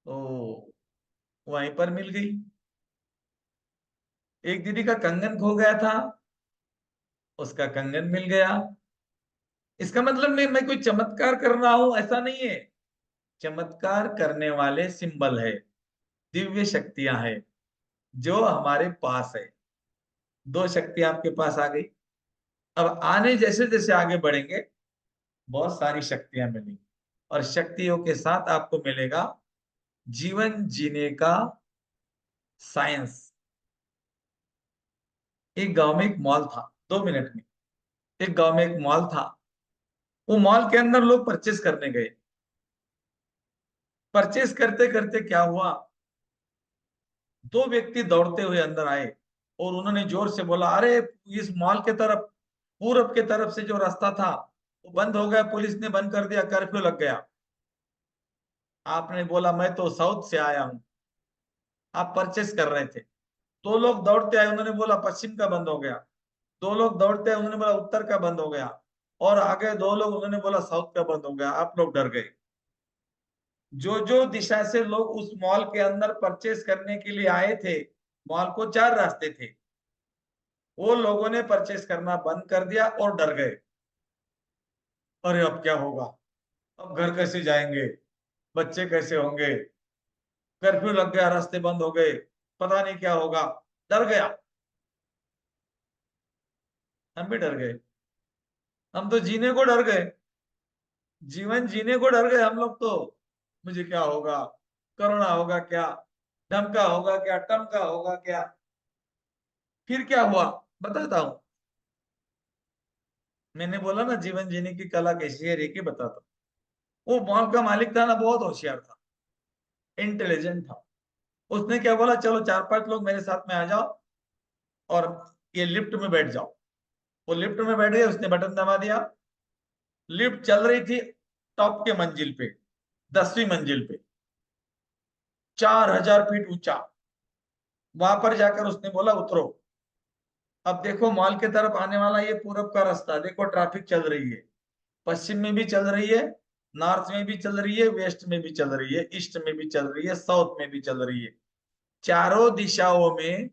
तो वहीं पर मिल गई। एक दीदी का कंगन खो गया था, उसका कंगन मिल गया। इसका मतलब मैं कोई चमत्कार कर रहा हूं ऐसा नहीं है। चमत्कार करने वाले सिंबल है, दिव्य शक्तियां हैं जो हमारे पास है। 2 शक्ति आपके पास आ गई। अब आने जैसे जैसे आगे बढ़ेंगे, बहुत सारी शक्तियां मिलेंगी, और शक्तियों के साथ आपको मिलेगा जीवन जीने का साइंस। एक गांव में एक मॉल था, 2 मिनट में। एक गांव में एक मॉल था, वो मॉल के अंदर लोग परचेस करने गए। परचेस करते करते क्या हुआ, 2 व्यक्ति दौड़ते हुए अंदर आए, और उन्होंने जोर से बोला अरे इस मॉल के तरफ, पूरब के तरफ से जो रास्ता था वो बंद हो गया, पुलिस ने बंद कर दिया, कर्फ्यू लग गया। आपने बोला मैं तो साउथ से आया हूं, आप परचेस कर रहे थे। 2 लोग दौड़ते आए, उन्होंने बोला पश्चिम का बंद हो गया। 2 लोग दौड़ते आए, उन्होंने बोला उत्तर का बंद हो गया। और आगे 2 लोग, उन्होंने बोला साउथ का बंद हो गया। आप लोग डर गए। जो जो दिशा से लोग उस मॉल के अंदर परचेस करने के लिए आए थे, मॉल को 4 रास्ते थे, वो लोगों ने परचेस करना बंद कर दिया और डर गए। अरे अब क्या होगा, अब घर कैसे जाएंगे, बच्चे कैसे होंगे, कर्फ्यू लग गया, रास्ते बंद हो गए, पता नहीं क्या होगा। डर गया, हम भी डर गए। हम तो जीने को डर गए, जीवन जीने को डर गए हम लोग तो। मुझे क्या होगा, कोरोना होगा क्या, धमका होगा क्या, टमका होगा क्या। फिर क्या हुआ, बताता हूँ। मैंने बोला ना जीवन जीने की कला कैसी है, रेकी बताता हूँ। वो मॉल का मालिक था ना, बहुत होशियार था, इंटेलिजेंट था। उसने क्या बोला, चलो 4-5 लोग मेरे साथ में आ जाओ और ये लिफ्ट में बैठ जाओ। वो लिफ्ट में बैठ गए, उसने बटन दबा दिया, लिफ्ट चल रही थी टॉप के मंजिल पे, 10वीं मंजिल पे, 4000 फीट ऊंचा। वहां पर जाकर उसने बोला उतरो। अब देखो मॉल के तरफ आने वाला ये पूरब का रास्ता, देखो ट्रैफिक चल रही है, पश्चिम में भी चल रही है, नॉर्थ में भी चल रही है, वेस्ट में भी चल रही है, ईस्ट में भी चल रही है, साउथ में भी चल रही है। चारों दिशाओं में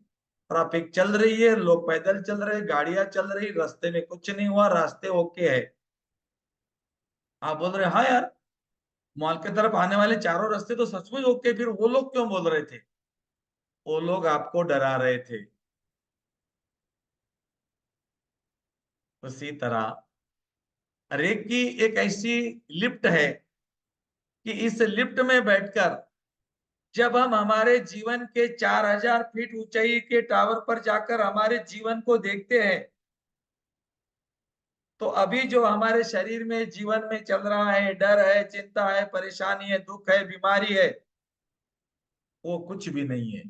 ट्रैफिक चल रही है, लोग पैदल चल रहे, गाड़ियां चल रही, रास्ते में कुछ नहीं हुआ, रास्ते ओके है। आप बोल रहे हाँ यार, मॉल की तरफ आने वाले चारों रास्ते तो सचमुच ओके, फिर वो लोग क्यों बोल रहे थे? वो लोग आपको डरा रहे थे। उसी तरह रेकी एक ऐसी लिफ्ट है कि इस लिफ्ट में बैठकर जब हम हमारे जीवन के 4000 फीट ऊंचाई के टावर पर जाकर हमारे जीवन को देखते हैं, तो अभी जो हमारे शरीर में जीवन में चल रहा है, डर है, चिंता है, परेशानी है, दुख है, बीमारी है, वो कुछ भी नहीं है।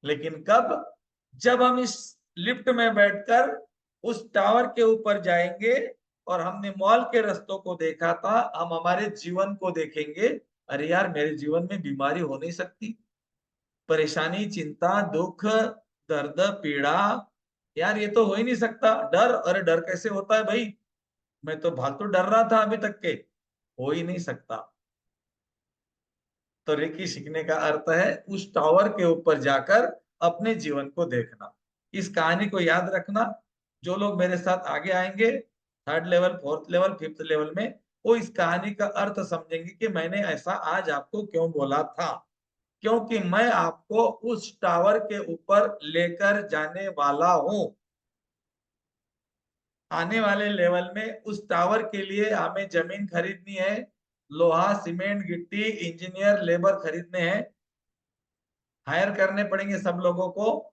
लेकिन कब? जब हम इस लिफ्ट में बैठकर उस टावर के ऊपर जाएंगे और हमने मॉल के रास्तों को देखा था, हम हमारे जीवन को देखेंगे। अरे यार, मेरे जीवन में बीमारी हो नहीं सकती, परेशानी, चिंता, दुख, दर्द, पीड़ा, यार ये तो हो ही नहीं सकता। डर, अरे डर कैसे होता है भाई? मैं तो फालतू डर रहा था अभी तक के, हो ही नहीं सकता। तो रेकी सीखने का अर्थ है उस टावर के ऊपर जाकर अपने जीवन को देखना। इस कहानी को याद रखना। जो लोग मेरे साथ आगे आएंगे, third level, fourth level, fifth level में, वो इस कहानी का अर्थ समझेंगे कि मैंने ऐसा आज आपको क्यों बोला था। क्योंकि मैं आपको उस टावर के ऊपर लेकर जाने वाला हूं। आने वाले लेवल में उस टावर के लिए हमें जमीन खरीदनी है, लोहा, सीमेंट, गिट्टी, इंजीनियर, लेबर खरीदने हैं, हायर करने पड़ेंगे सब लोगों को।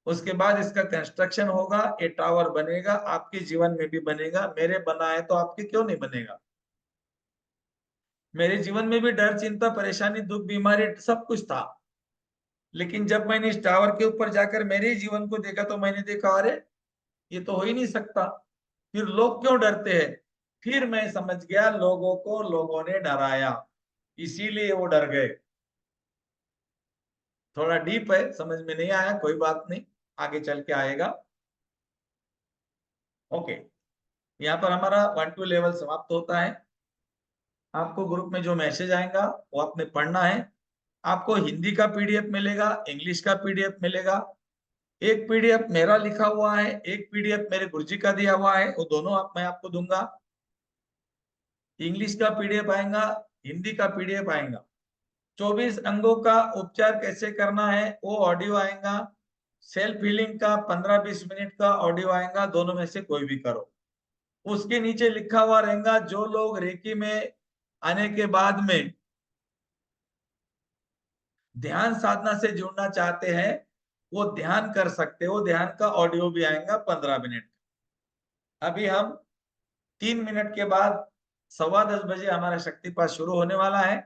उसके बाद इसका कंस्ट्रक्शन होगा, ये टावर बनेगा, आपके जीवन में भी बनेगा। मेरे बना है तो आपके क्यों नहीं बनेगा? मेरे जीवन में भी डर, चिंता, परेशानी, दुख, बीमारी सब कुछ था। लेकिन जब मैंने इस टावर के ऊपर जाकर मेरे ही जीवन को देखा, तो मैंने देखा अरे ये तो हो ही नहीं सकता। फिर लोग क्यों डरते हैं? फिर मैं समझ गया, लोगों को लोगों ने डराया, इसीलिए वो डर गए। थोड़ा डीप है, समझ में नहीं आया, कोई बात नहीं, आगे चल के आएगा। ओके, यहाँ पर हमारा 1 2 लेवल समाप्त होता है। आपको ग्रुप में जो मैसेज आएगा वो आपने पढ़ना है। आपको हिंदी का पीडीएफ मिलेगा, इंग्लिश का पीडीएफ मिलेगा। एक पीडीएफ मेरा लिखा हुआ है, एक पीडीएफ मेरे गुरुजी का दिया हुआ है, वो दोनों मैं आपको दूंगा। इंग्लिश का पीडीएफ आएगा, हिंदी का पीडीएफ आएगा। 24 अंगों का उपचार कैसे करना है वो ऑडियो आएगा। सेल्फ हीलिंग का 15 20 मिनट का ऑडियो आएगा, दोनों में से कोई भी करो। उसके नीचे लिखा हुआ रहेगा, जो लोग रेकी में आने के बाद में ध्यान साधना से जुड़ना चाहते हैं, वो ध्यान कर सकते हो। ध्यान का ऑडियो भी आएगा 15 मिनट। अभी हम 3 मिनट के बाद 10:15 बजे हमारा शक्तिपाठ शुरू होने वाला है।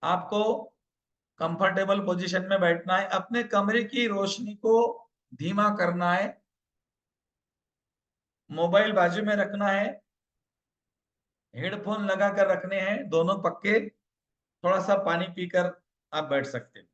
आपको कंफर्टेबल पोजीशन में बैठना है, अपने कमरे की रोशनी को धीमा करना है, मोबाइल बाजू में रखना है, हेडफोन लगा कर रखने हैं दोनों पक्के। थोड़ा सा पानी पीकर आप बैठ सकते हैं।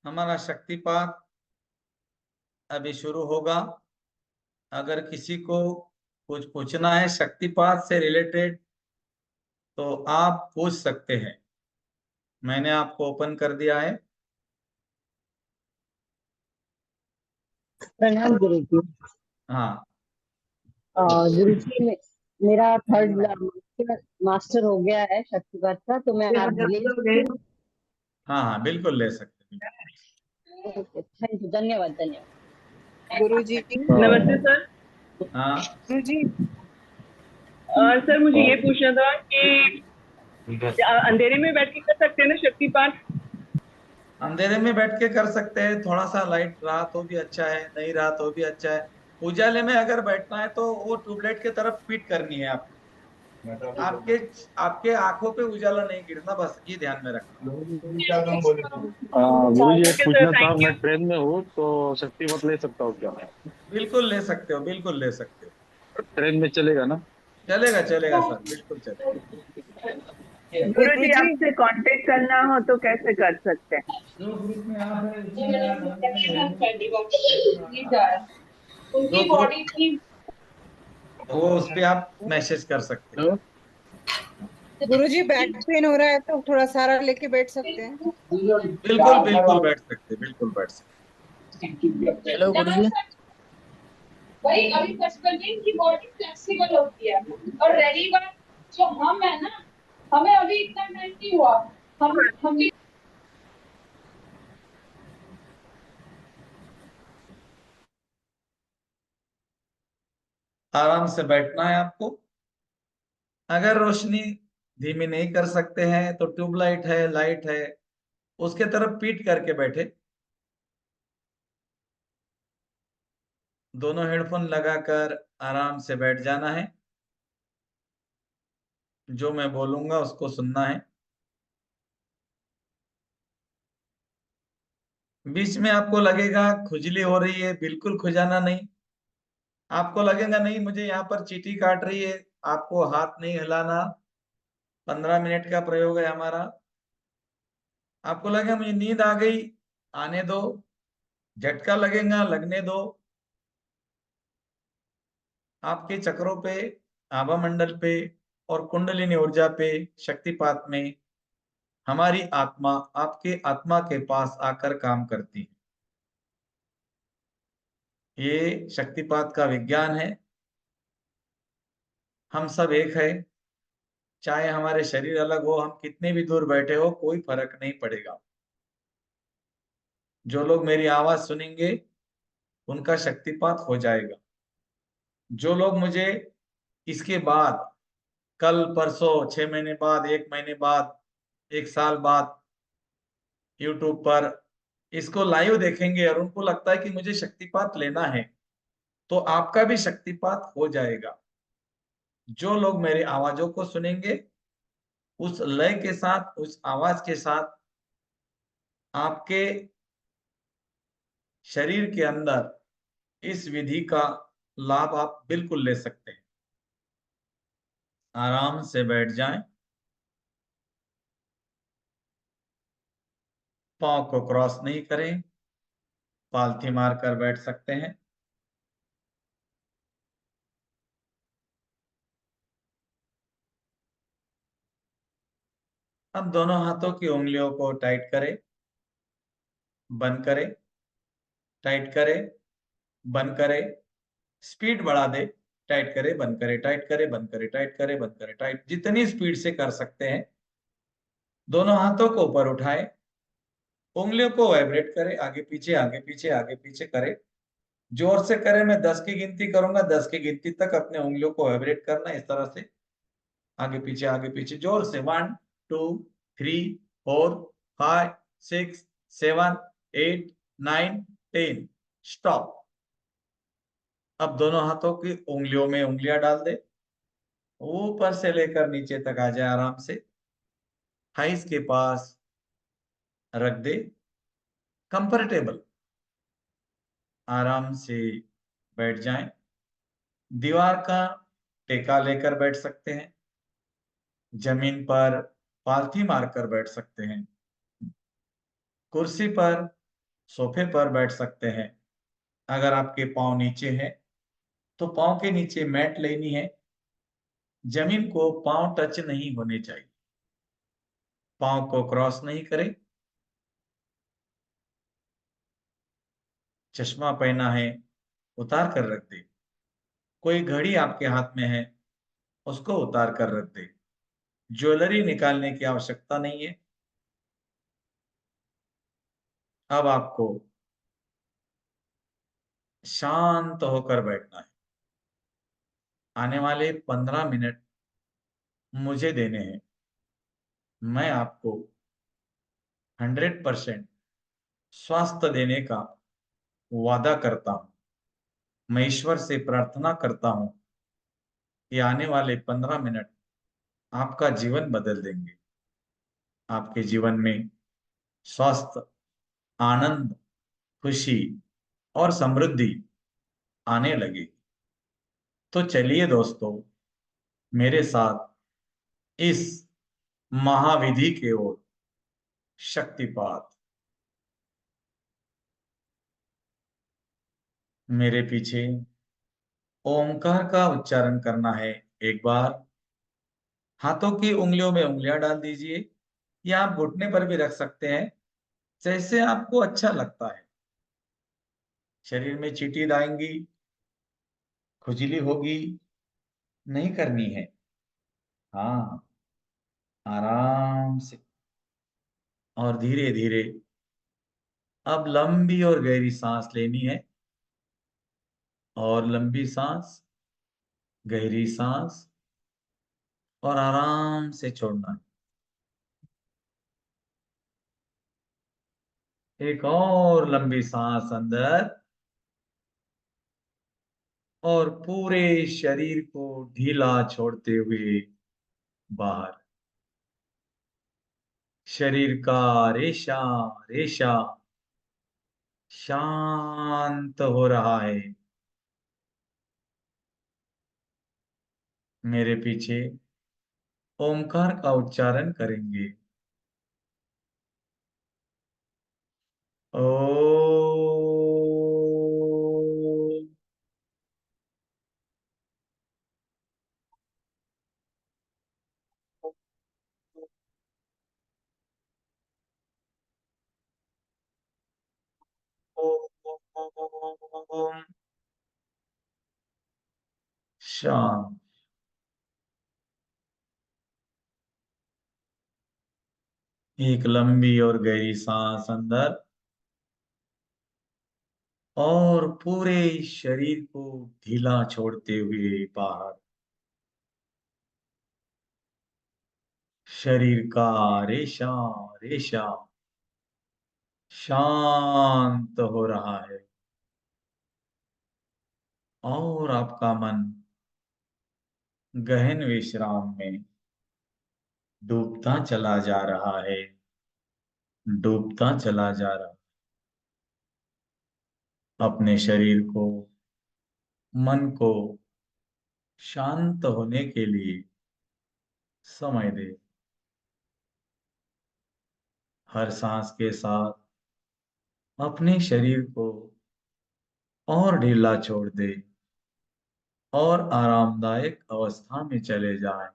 हमारा शक्तिपात अभी शुरू होगा। अगर किसी को कुछ पूछना है शक्तिपात से रिलेटेड तो आप पूछ सकते हैं। मैंने आपको ओपन कर दिया है। प्रणाम गुरु जी। हाँ गुरु जी मेरा थर्ड मास्टर हो गया है शक्तिपात का, तो मैं आप ले सकती हूँ? हाँ हाँ, बिल्कुल ले सकते हैं। ओके, थैंक यू, धन्यवाद धन्यवाद। गुरु जी। नमस्ते सर। हाँ, गुरु जी, सर मुझे ये पूछना था कि अंधेरे में बैठ के कर सकते हैं ना शक्तिपाठ? अंधेरे में बैठ के कर सकते हैं। थोड़ा सा लाइट रहा तो भी अच्छा है, नहीं रहा तो भी अच्छा है। उजाले में अगर बैठना है तो वो ट्यूबलाइट की तरफ पीट करनी है आपको। आपके आपके आंखों पे उजाला नहीं गिरना, बस ये ध्यान में रखना। गुरु जी, एक ओके सर, पूछना था, थैंक मैं यू। ट्रेन में हूँ तो शक्ति मत ले सकता हूँ क्या? बिल्कुल ले सकते हो, बिल्कुल ले सकते हो। ट्रेन में चलेगा ना? चलेगा चलेगा सर, बिल्कुल चलेगा। गुरु गुरु जी जी, आपसे कांटेक्ट करना हो तो कैसे कर सकते हैं? जो ग्रुप में आप हैं उसमें आप जो उनकी ग्रुप, बॉडी इतनी। वो उस पे आप मैसेज कर सकते हैं। हेलो। गुरु जी बैक पेन हो रहा है तो थोड़ा सारा लेके बैठ सकते हैं। बिल्कुल बिल्कुल बैठ सकते हैं, बिल्कुल बैठ सकते हेलो गुरु जी। भाई अभी बचपन में इनकी बॉडी फ्लेक्सिबल होती है। और रही बात जो हम है ना, हमें अभी इतना टाइम नहीं हुआ। हम भी हैं। आराम से बैठना है आपको। अगर रोशनी धीमी नहीं कर सकते हैं तो ट्यूबलाइट है, लाइट है, उसके तरफ पीट करके बैठे। दोनों हेडफोन लगाकर आराम से बैठ जाना है। जो मैं बोलूंगा उसको सुनना है। बीच में आपको लगेगा खुजली हो रही है, बिल्कुल खुजाना नहीं। आपको लगेगा नहीं मुझे यहाँ पर चींटी काट रही है, आपको हाथ नहीं हिलाना। 15 मिनट का प्रयोग है हमारा। आपको लगेगा मुझे नींद आ गई, आने दो। झटका लगेगा, लगने दो। आपके चक्रों पे, आभा मंडल पे और कुंडलिनी ऊर्जा पे, शक्तिपात में हमारी आत्मा आपके आत्मा के पास आकर काम करती है। ये शक्तिपात का विज्ञान है। हम सब एक है। चाहे हमारे शरीर अलग हो, हम कितने भी दूर बैठे हो, कोई फर्क नहीं पड़ेगा। जो लोग मेरी आवाज सुनेंगे उनका शक्तिपात हो जाएगा। जो लोग मुझे इसके बाद, कल परसों, 6 महीने बाद, 1 महीने बाद, 1 साल बाद यूट्यूब पर इसको लाइव देखेंगे और उनको लगता है कि मुझे शक्तिपात लेना है, तो आपका भी शक्तिपात हो जाएगा। जो लोग मेरी आवाजों को सुनेंगे, उस लय के साथ, उस आवाज के साथ आपके शरीर के अंदर इस विधि का लाभ आप बिल्कुल ले सकते हैं। आराम से बैठ जाएं। पांव को क्रॉस नहीं करें, पालथी मारकर बैठ सकते हैं। अब दोनों हाथों की उंगलियों को टाइट करें, बंद करें, टाइट करें, बंद करें। स्पीड बढ़ा दे। टाइट करे, बंद करे, टाइट करे, बंद करे, टाइट करे, बंद करे, टाइट, जितनी स्पीड से कर सकते हैं। दोनों हाथों को ऊपर उठाए, उंगलियों को वाइब्रेट करे, आगे पीछे, आगे पीछे, आगे पीछे करे। जोर से करे। मैं 10 की गिनती करूंगा, 10 की गिनती तक अपने उंगलियों को वाइब्रेट करना, इस तरह से आगे पीछे, आगे पीछे, जोर से। 1 2 3 4 5 6 7 8 9 10। स्टॉप। अब दोनों हाथों की उंगलियों में उंगलियां डाल दे। ऊपर से लेकर नीचे तक आ जाए आराम से। थाइस के पास रख दे, कंफर्टेबल। आराम से बैठ जाएं। दीवार का टेका लेकर बैठ सकते हैं। जमीन पर पालथी मारकर बैठ सकते हैं। कुर्सी पर सोफे पर बैठ सकते हैं। अगर आपके पांव नीचे हैं तो पांव के नीचे मैट लेनी है। जमीन को पांव टच नहीं होने चाहिए। पांव को क्रॉस नहीं करें। चश्मा पहना है, उतार कर रख दे। कोई घड़ी आपके हाथ में है, उसको उतार कर रख दे। ज्वेलरी निकालने की आवश्यकता नहीं है। अब आपको शांत होकर बैठना है। आने वाले 15 मिनट मुझे देने हैं। मैं आपको 100% स्वास्थ्य देने का वादा करता हूं। मैं ईश्वर से प्रार्थना करता हूं कि आने वाले 15 मिनट आपका जीवन बदल देंगे। आपके जीवन में स्वास्थ्य, आनंद, खुशी और समृद्धि आने लगे। तो चलिए दोस्तों, मेरे साथ इस महाविधि के ओर। शक्तिपात। मेरे पीछे ओमकार का उच्चारण करना है। एक बार हाथों की उंगलियों में उंगलियां डाल दीजिए, या आप घुटने पर भी रख सकते हैं, जैसे आपको अच्छा लगता है। शरीर में चींटी आएंगी, खुजली होगी, नहीं करनी है। हाँ, आराम से और धीरे धीरे अब लंबी और गहरी सांस लेनी है। और लंबी सांस, गहरी सांस, और आराम से छोड़ना है। एक और लंबी सांस अंदर, और पूरे शरीर को ढीला छोड़ते हुए बाहर। शरीर का रेशा रेशा शांत हो रहा है। मेरे पीछे ओमकार का उच्चारण करेंगे। ओ। शांत। एक लंबी और गहरी सांस अंदर, और पूरे शरीर को ढीला छोड़ते हुए बाहर। शरीर का रेशा रेशा शांत हो रहा है, और आपका मन गहन विश्राम में डूबता चला जा रहा है। डूबता चला जा रहा। अपने शरीर को, मन को शांत होने के लिए समय दे। हर सांस के साथ अपने शरीर को और ढीला छोड़ दे, और आरामदायक अवस्था में चले जाए।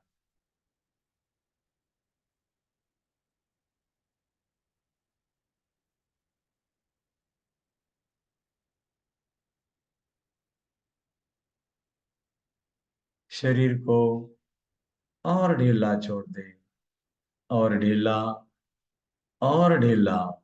शरीर को और ढीला छोड़ दे, और ढीला, और ढीला।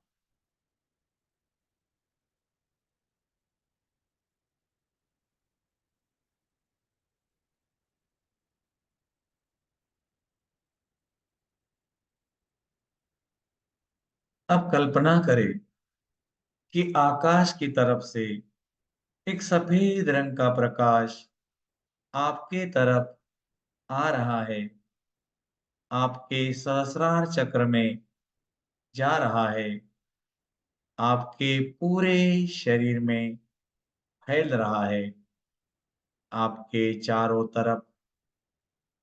अब कल्पना करें कि आकाश की तरफ से एक सफेद रंग का प्रकाश आपके तरफ आ रहा है। आपके सहस्रार चक्र में जा रहा है। आपके पूरे शरीर में फैल रहा है। आपके चारों तरफ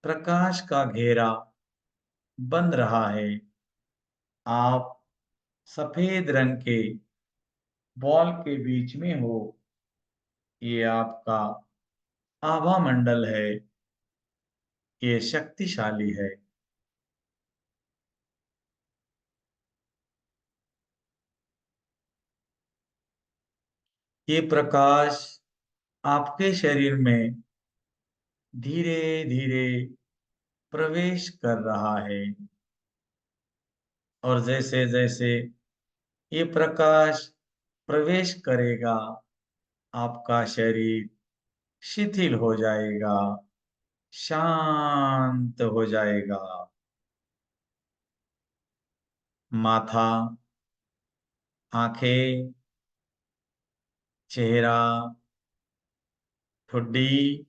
प्रकाश का घेरा बन रहा है। आप सफेद रंग के बॉल के बीच में हो, ये आपका आभा मंडल है, ये शक्तिशाली है। ये प्रकाश आपके शरीर में धीरे धीरे प्रवेश कर रहा है, और जैसे जैसे ये प्रकाश प्रवेश करेगा, आपका शरीर शिथिल हो जाएगा, शांत हो जाएगा। माथा, आंखें, चेहरा, ठुड्डी,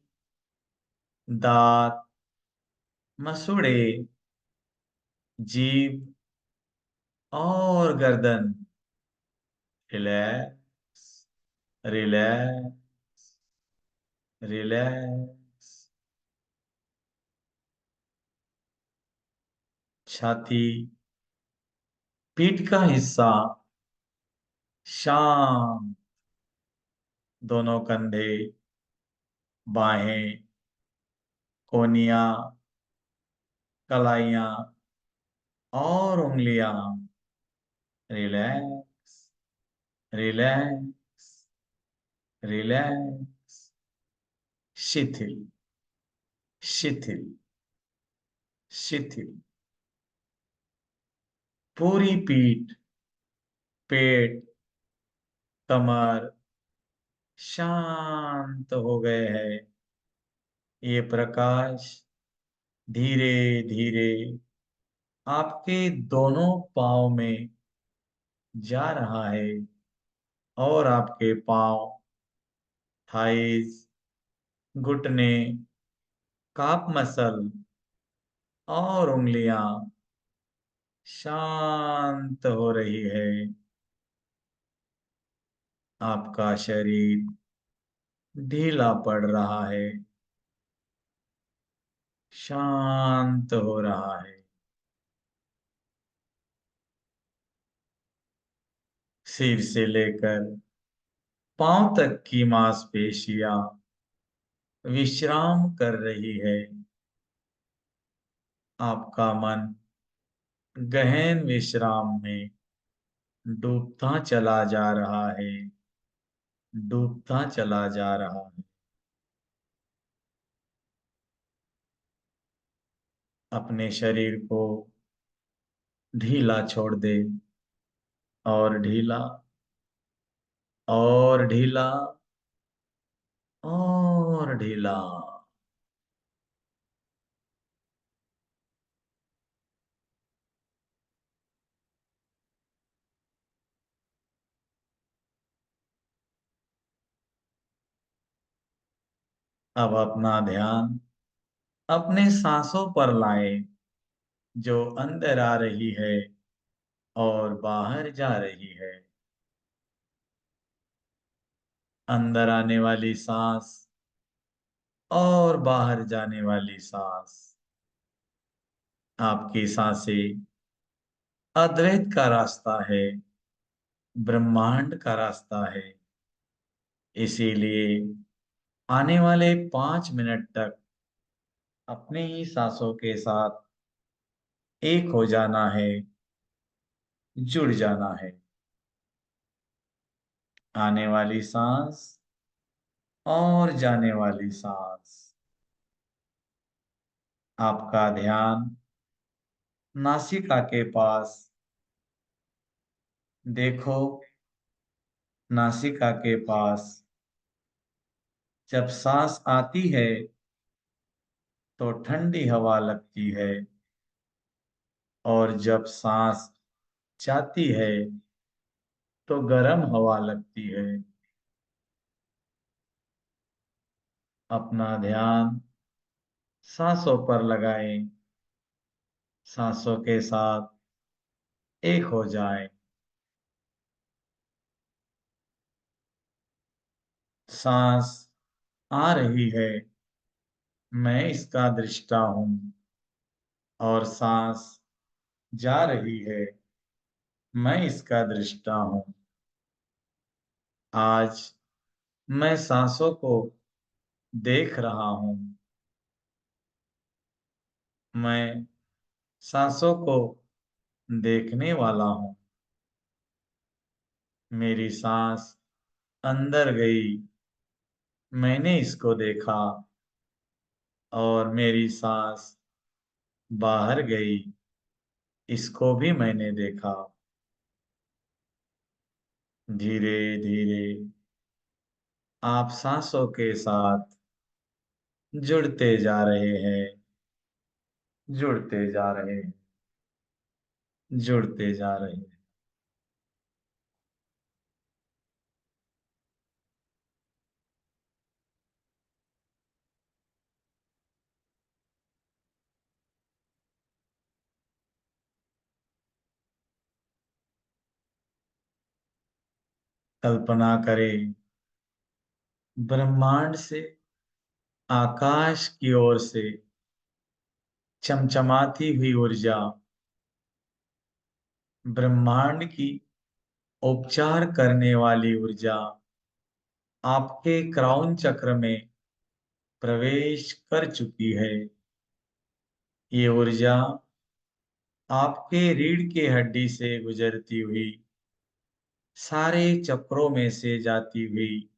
दांत, मसूड़े, जीभ और गर्दन रिलैक्स, रिलैक्स, रिलैक्स। छाती, पीठ का हिस्सा शांत, दोनों कंधे, बाहें, कोहनियां, कलाइयां और उंगलियां रिलैक्स, रिलैक्स, रिलैक्स, शिथिल, शिथिल, शिथिल। पूरी पीठ, पेट, कमर शांत हो गए हैं। ये प्रकाश धीरे धीरे आपके दोनों पांव में जा रहा है, और आपके पांव, थाइज, घुटने, काफ मसल और उंगलियां शांत हो रही है। आपका शरीर ढीला पड़ रहा है, शांत हो रहा है। सिर से लेकर पांव तक की मांसपेशियां विश्राम कर रही है। आपका मन गहन विश्राम में डूबता चला जा रहा है, डूबता चला जा रहा है। अपने शरीर को ढीला छोड़ दे, और ढीला, और ढीला, और ढीला। अब अपना ध्यान अपने सांसों पर लाएं, जो अंदर आ रही है और बाहर जा रही है। अंदर आने वाली सांस और बाहर जाने वाली सांस। आपकी सांसें अद्वैत का रास्ता है, ब्रह्मांड का रास्ता है। इसीलिए आने वाले 5 मिनट तक अपने ही सांसों के साथ एक हो जाना है, जुड़ जाना है। आने वाली सांस और जाने वाली सांस। आपका ध्यान नासिका के पास, देखो, नासिका के पास। जब सांस आती है तो ठंडी हवा लगती है, और जब सांस जाती है तो गर्म हवा लगती है। अपना ध्यान सांसों पर लगाएं, सांसों के साथ एक हो जाएं। सांस आ रही है, मैं इसका दृष्टा हूं, और सांस जा रही है, मैं इसका दृष्टा हूं। आज मैं सांसों को देख रहा हूं। मैं सांसों को देखने वाला हूं। मेरी सांस अंदर गई, मैंने इसको देखा, और मेरी सांस बाहर गई, इसको भी मैंने देखा। धीरे धीरे आप सांसों के साथ जुड़ते जा रहे हैं, जुड़ते जा रहे हैं, जुड़ते जा रहे हैं। कल्पना करें, ब्रह्मांड से, आकाश की ओर से चमचमाती हुई ऊर्जा, ब्रह्मांड की उपचार करने वाली ऊर्जा आपके क्राउन चक्र में प्रवेश कर चुकी है। ये ऊर्जा आपके रीढ़ की हड्डी से गुजरती हुई सारे चक्रों में से जाती हुई,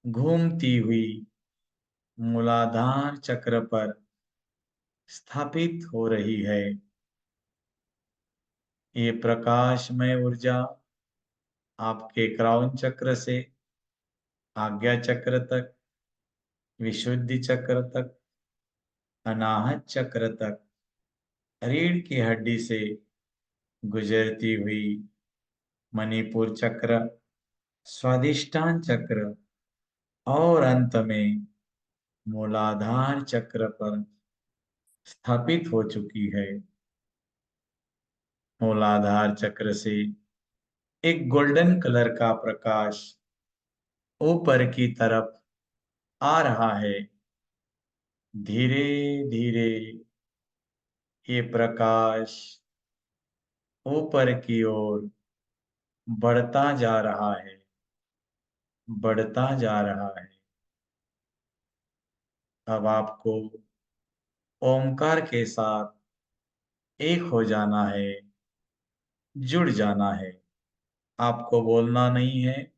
घूमती हुई मूलाधार चक्र पर स्थापित हो रही है। ये प्रकाशमय ऊर्जा आपके क्राउन चक्र से आज्ञा चक्र तक, विशुद्धि चक्र तक, अनाहत चक्र तक, रीढ़ की हड्डी से गुजरती हुई मणिपुर चक्र, स्वादिष्टान चक्र, और अंत में मूलाधार चक्र पर स्थापित हो चुकी है। मूलाधार चक्र से एक गोल्डन कलर का प्रकाश ऊपर की तरफ आ रहा है। धीरे धीरे ये प्रकाश ऊपर की ओर बढ़ता जा रहा है, बढ़ता जा रहा है। अब आपको ओमकार के साथ एक हो जाना है, जुड़ जाना है। आपको बोलना नहीं है,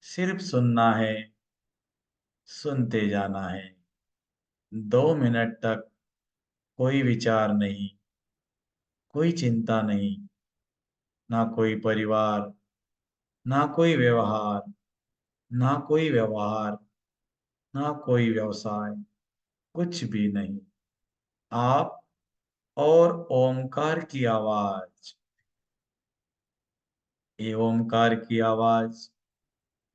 सिर्फ सुनना है, सुनते जाना है। 2 मिनट तक कोई विचार नहीं, कोई चिंता नहीं, ना कोई परिवार, ना कोई व्यवहार, ना कोई व्यवहार, ना कोई व्यवसाय, कुछ भी नहीं। आप और ओमकार की आवाज। ये ओमकार की आवाज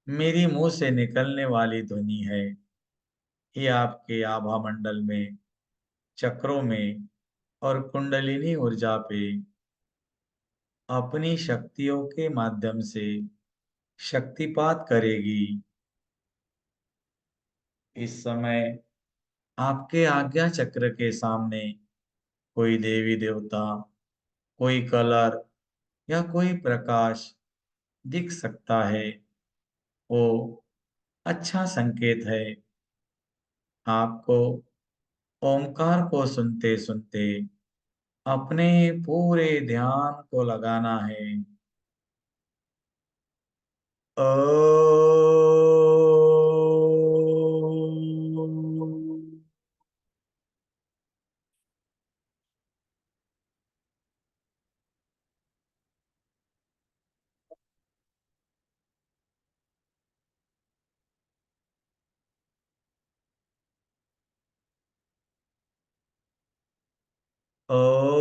मेरी मुंह से निकलने वाली ध्वनि है। ये आपके आभा मंडल में, चक्रों में और कुंडलिनी ऊर्जा पे अपनी शक्तियों के माध्यम से शक्तिपात करेगी। इस समय आपके आज्ञा चक्र के सामने कोई देवी देवता, कोई कलर या कोई प्रकाश दिख सकता है। वो अच्छा संकेत है। आपको ओमकार को सुनते सुनते अपने पूरे ध्यान को लगाना है। ओम। ओम।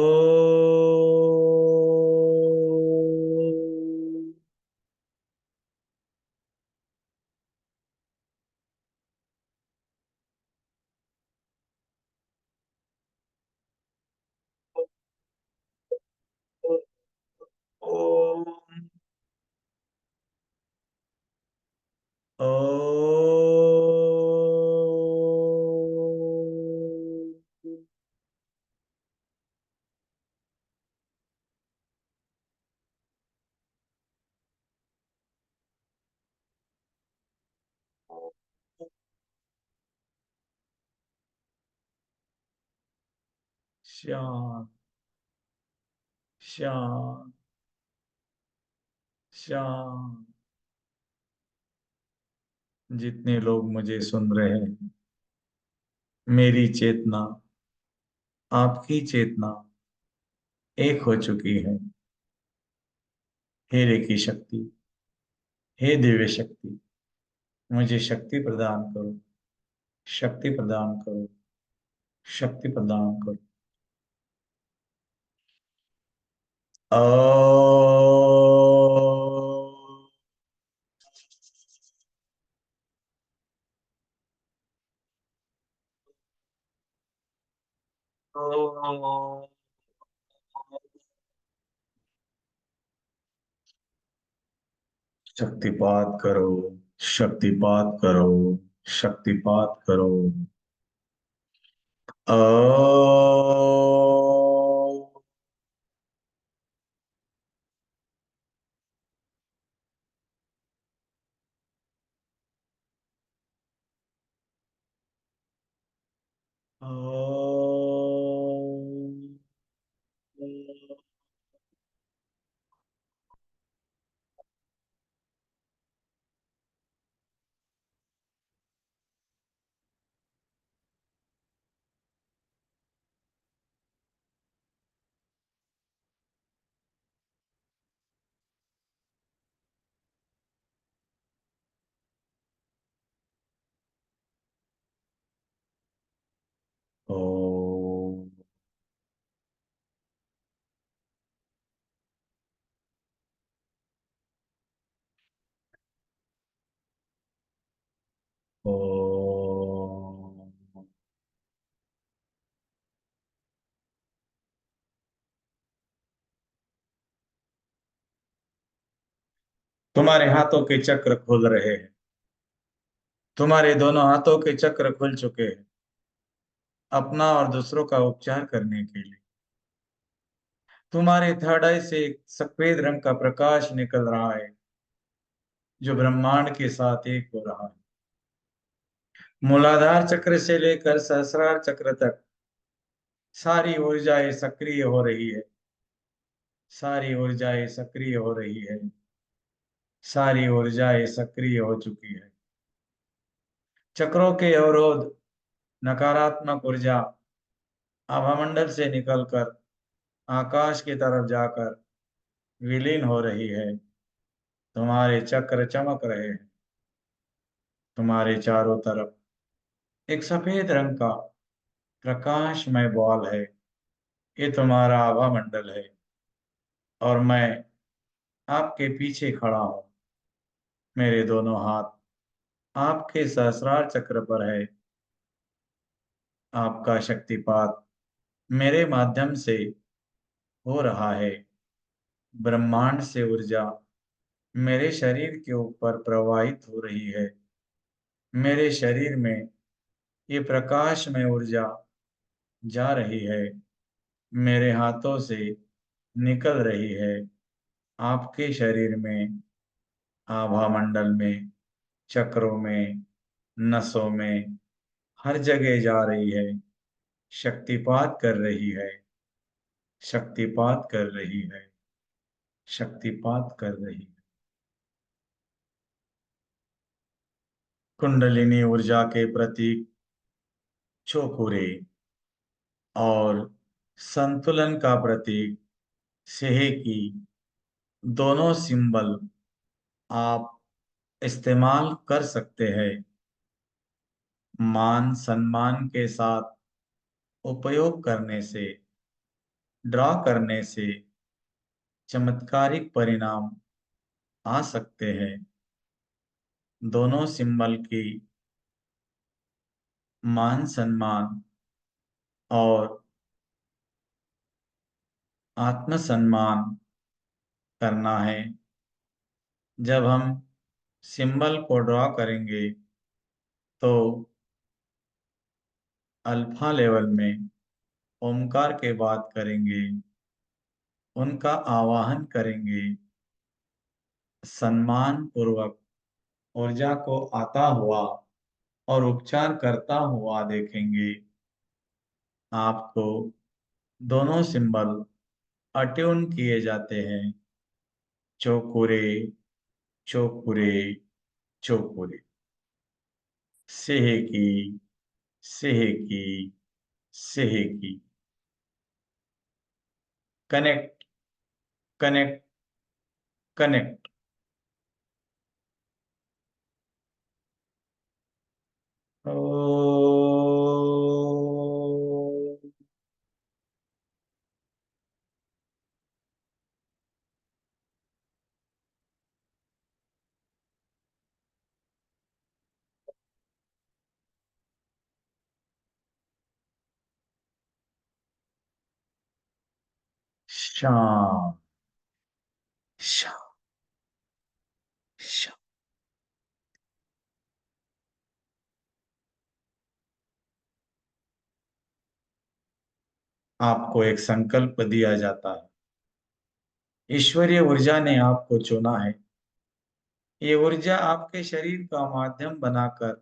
ओम। ओम। शांत शांत शांत। जितने लोग मुझे सुन रहे हैं, मेरी चेतना आपकी चेतना एक हो चुकी है। हे रेकी शक्ति, हे दिव्य शक्ति, मुझे शक्ति प्रदान करो, शक्ति प्रदान करो, शक्ति प्रदान करो। शक्तिपात करो, शक्तिपात करो, शक्तिपात करो। ओ ओ ओ तुम्हारे हाथों के चक्र खुल रहे हैं, तुम्हारे दोनों हाथों के चक्र खुल चुके हैं अपना और दूसरों का उपचार करने के लिए। तुम्हारे थर्ड आई से एक सफेद रंग का प्रकाश निकल रहा है जो ब्रह्मांड के साथ एक हो रहा है। मूलाधार चक्र से लेकर सहस्रार चक्र तक सारी ऊर्जाएं सक्रिय हो रही है, सारी ऊर्जाएं सक्रिय हो रही है, सारी ऊर्जाएं सक्रिय हो चुकी है। चक्रों के अवरोध, नकारात्मक ऊर्जा आभामंडल से निकलकर आकाश की तरफ जाकर विलीन हो रही है। तुम्हारे चक्र चमक रहे हैं। तुम्हारे चारों तरफ एक सफेद रंग का प्रकाशमय बॉल है। ये तुम्हारा आभा मंडल है और मैं आपके पीछे खड़ा हूं। मेरे दोनों हाथ आपके सहस्रार चक्र पर है। आपका शक्तिपात मेरे माध्यम से हो रहा है। ब्रह्मांड से ऊर्जा मेरे शरीर के ऊपर प्रवाहित हो रही है। मेरे शरीर में ये प्रकाश में ऊर्जा जा रही है, मेरे हाथों से निकल रही है। आपके शरीर में, आभा मंडल में, चक्रों में, नसों में, हर जगह जा रही है, शक्तिपात कर रही है, शक्तिपात कर रही है, शक्तिपात कर रही है। कुंडलिनी ऊर्जा के प्रतीक चौखुरे और संतुलन का प्रतीक सेहे की दोनों सिंबल आप इस्तेमाल कर सकते हैं। मान सम्मान के साथ उपयोग करने से, ड्रॉ करने से चमत्कारिक परिणाम आ सकते हैं। दोनों सिंबल की मान सम्मान और आत्मसम्मान करना है। जब हम सिंबल को ड्रॉ करेंगे तो अल्फा लेवल में ओमकार के बात करेंगे, उनका आवाहन करेंगे, सम्मान पूर्वक ऊर्जा को आता हुआ और उपचार करता हुआ देखेंगे। आपको दोनों सिंबल अट्यून किए जाते हैं। चौकुरे चौकुरे चौकुरे, सेहेकी सेहेकी सेहेकी। Connect connect connect. शाम शाम शाम। आपको एक संकल्प दिया जाता है। ईश्वरीय ऊर्जा ने आपको चुना है। ये ऊर्जा आपके शरीर का माध्यम बनाकर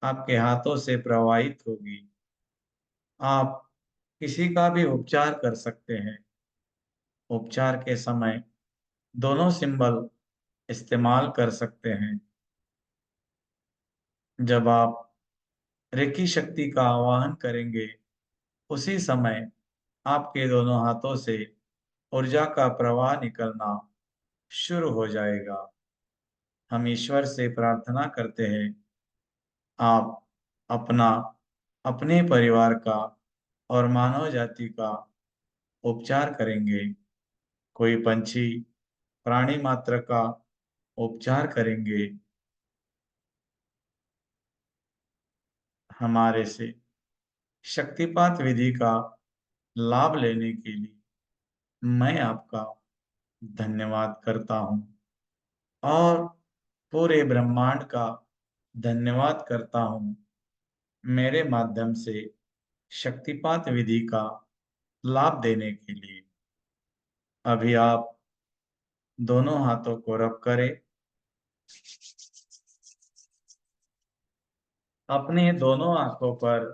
आपके हाथों से प्रवाहित होगी। आप किसी का भी उपचार कर सकते हैं। उपचार के समय दोनों सिंबल इस्तेमाल कर सकते हैं। जब आप रेकी शक्ति का आवाहन करेंगे, उसी समय आपके दोनों हाथों से ऊर्जा का प्रवाह निकलना शुरू हो जाएगा। हम ईश्वर से प्रार्थना करते हैं, आप अपना, अपने परिवार का और मानव जाति का उपचार करेंगे। कोई पंछी, प्राणी मात्र का उपचार करेंगे। हमारे से शक्तिपात विधि का लाभ लेने के लिए मैं आपका धन्यवाद करता हूं और पूरे ब्रह्मांड का धन्यवाद करता हूं, मेरे माध्यम से शक्तिपात विधि का लाभ देने के लिए। अभी आप दोनों हाथों को रब करें। अपने दोनों आंखों पर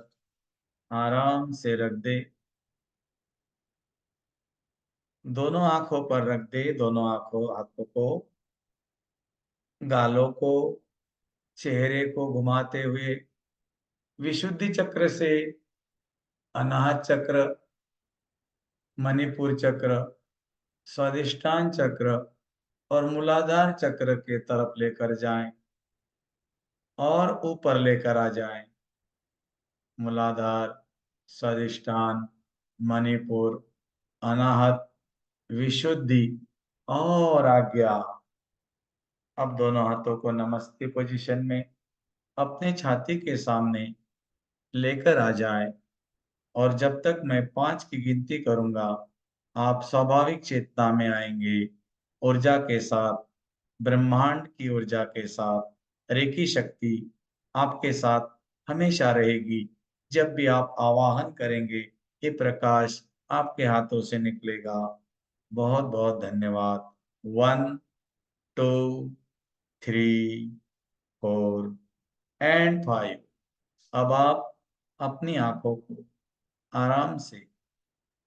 आराम से रख दे। दोनों आंखों पर रख दे। दोनों हाथों को, गालों को, चेहरे को घुमाते हुए विशुद्धि चक्र से अनाहत चक्र, मणिपुर चक्र, स्वादिष्टान चक्र और मूलाधार चक्र के तरफ लेकर जाएं और ऊपर लेकर आ जाएं। मूलाधार, स्वादिष्टान, मणिपुर, अनाहत, विशुद्धि और आज्ञा। अब दोनों हाथों को नमस्ते पोजीशन में अपने छाती के सामने लेकर आ जाए और जब तक मैं 5 की गिनती करूंगा, आप स्वाभाविक चेतना में आएंगे। ऊर्जा के साथ, ब्रह्मांड की ऊर्जा के साथ रेकी शक्ति आपके साथ हमेशा रहेगी। जब भी आप आवाहन करेंगे, ये प्रकाश आपके हाथों से निकलेगा। बहुत बहुत धन्यवाद। 1 2 3 4 एंड 5। अब आप अपनी आंखों को आराम से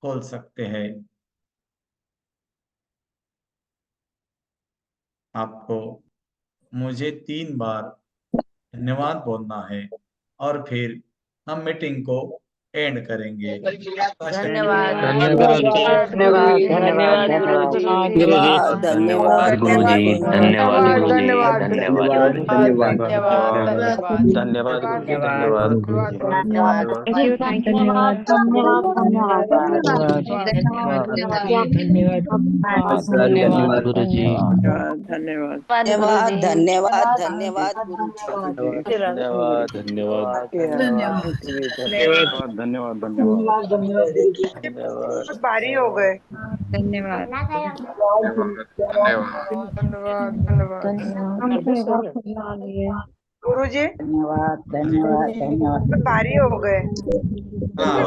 खोल सकते हैं। आपको मुझे 3 बार धन्यवाद बोलना है और फिर हम मीटिंग को एंड करेंगे। धन्यवाद धन्यवाद धन्यवाद गुरुजी धन्यवाद गुरुजी धन्यवाद गुरुजी धन्यवाद धन्यवाद गुरुजी धन्यवाद धन्यवाद गुरुजी धन्यवाद धन्यवाद धन्यवाद गुरुजी धन्यवाद धन्यवाद धन्यवाद धन्यवाद भारी हो गए। धन्यवाद गुरुजी धन्यवाद धन्यवाद धन्यवाद। भारी हो गए। हाँ।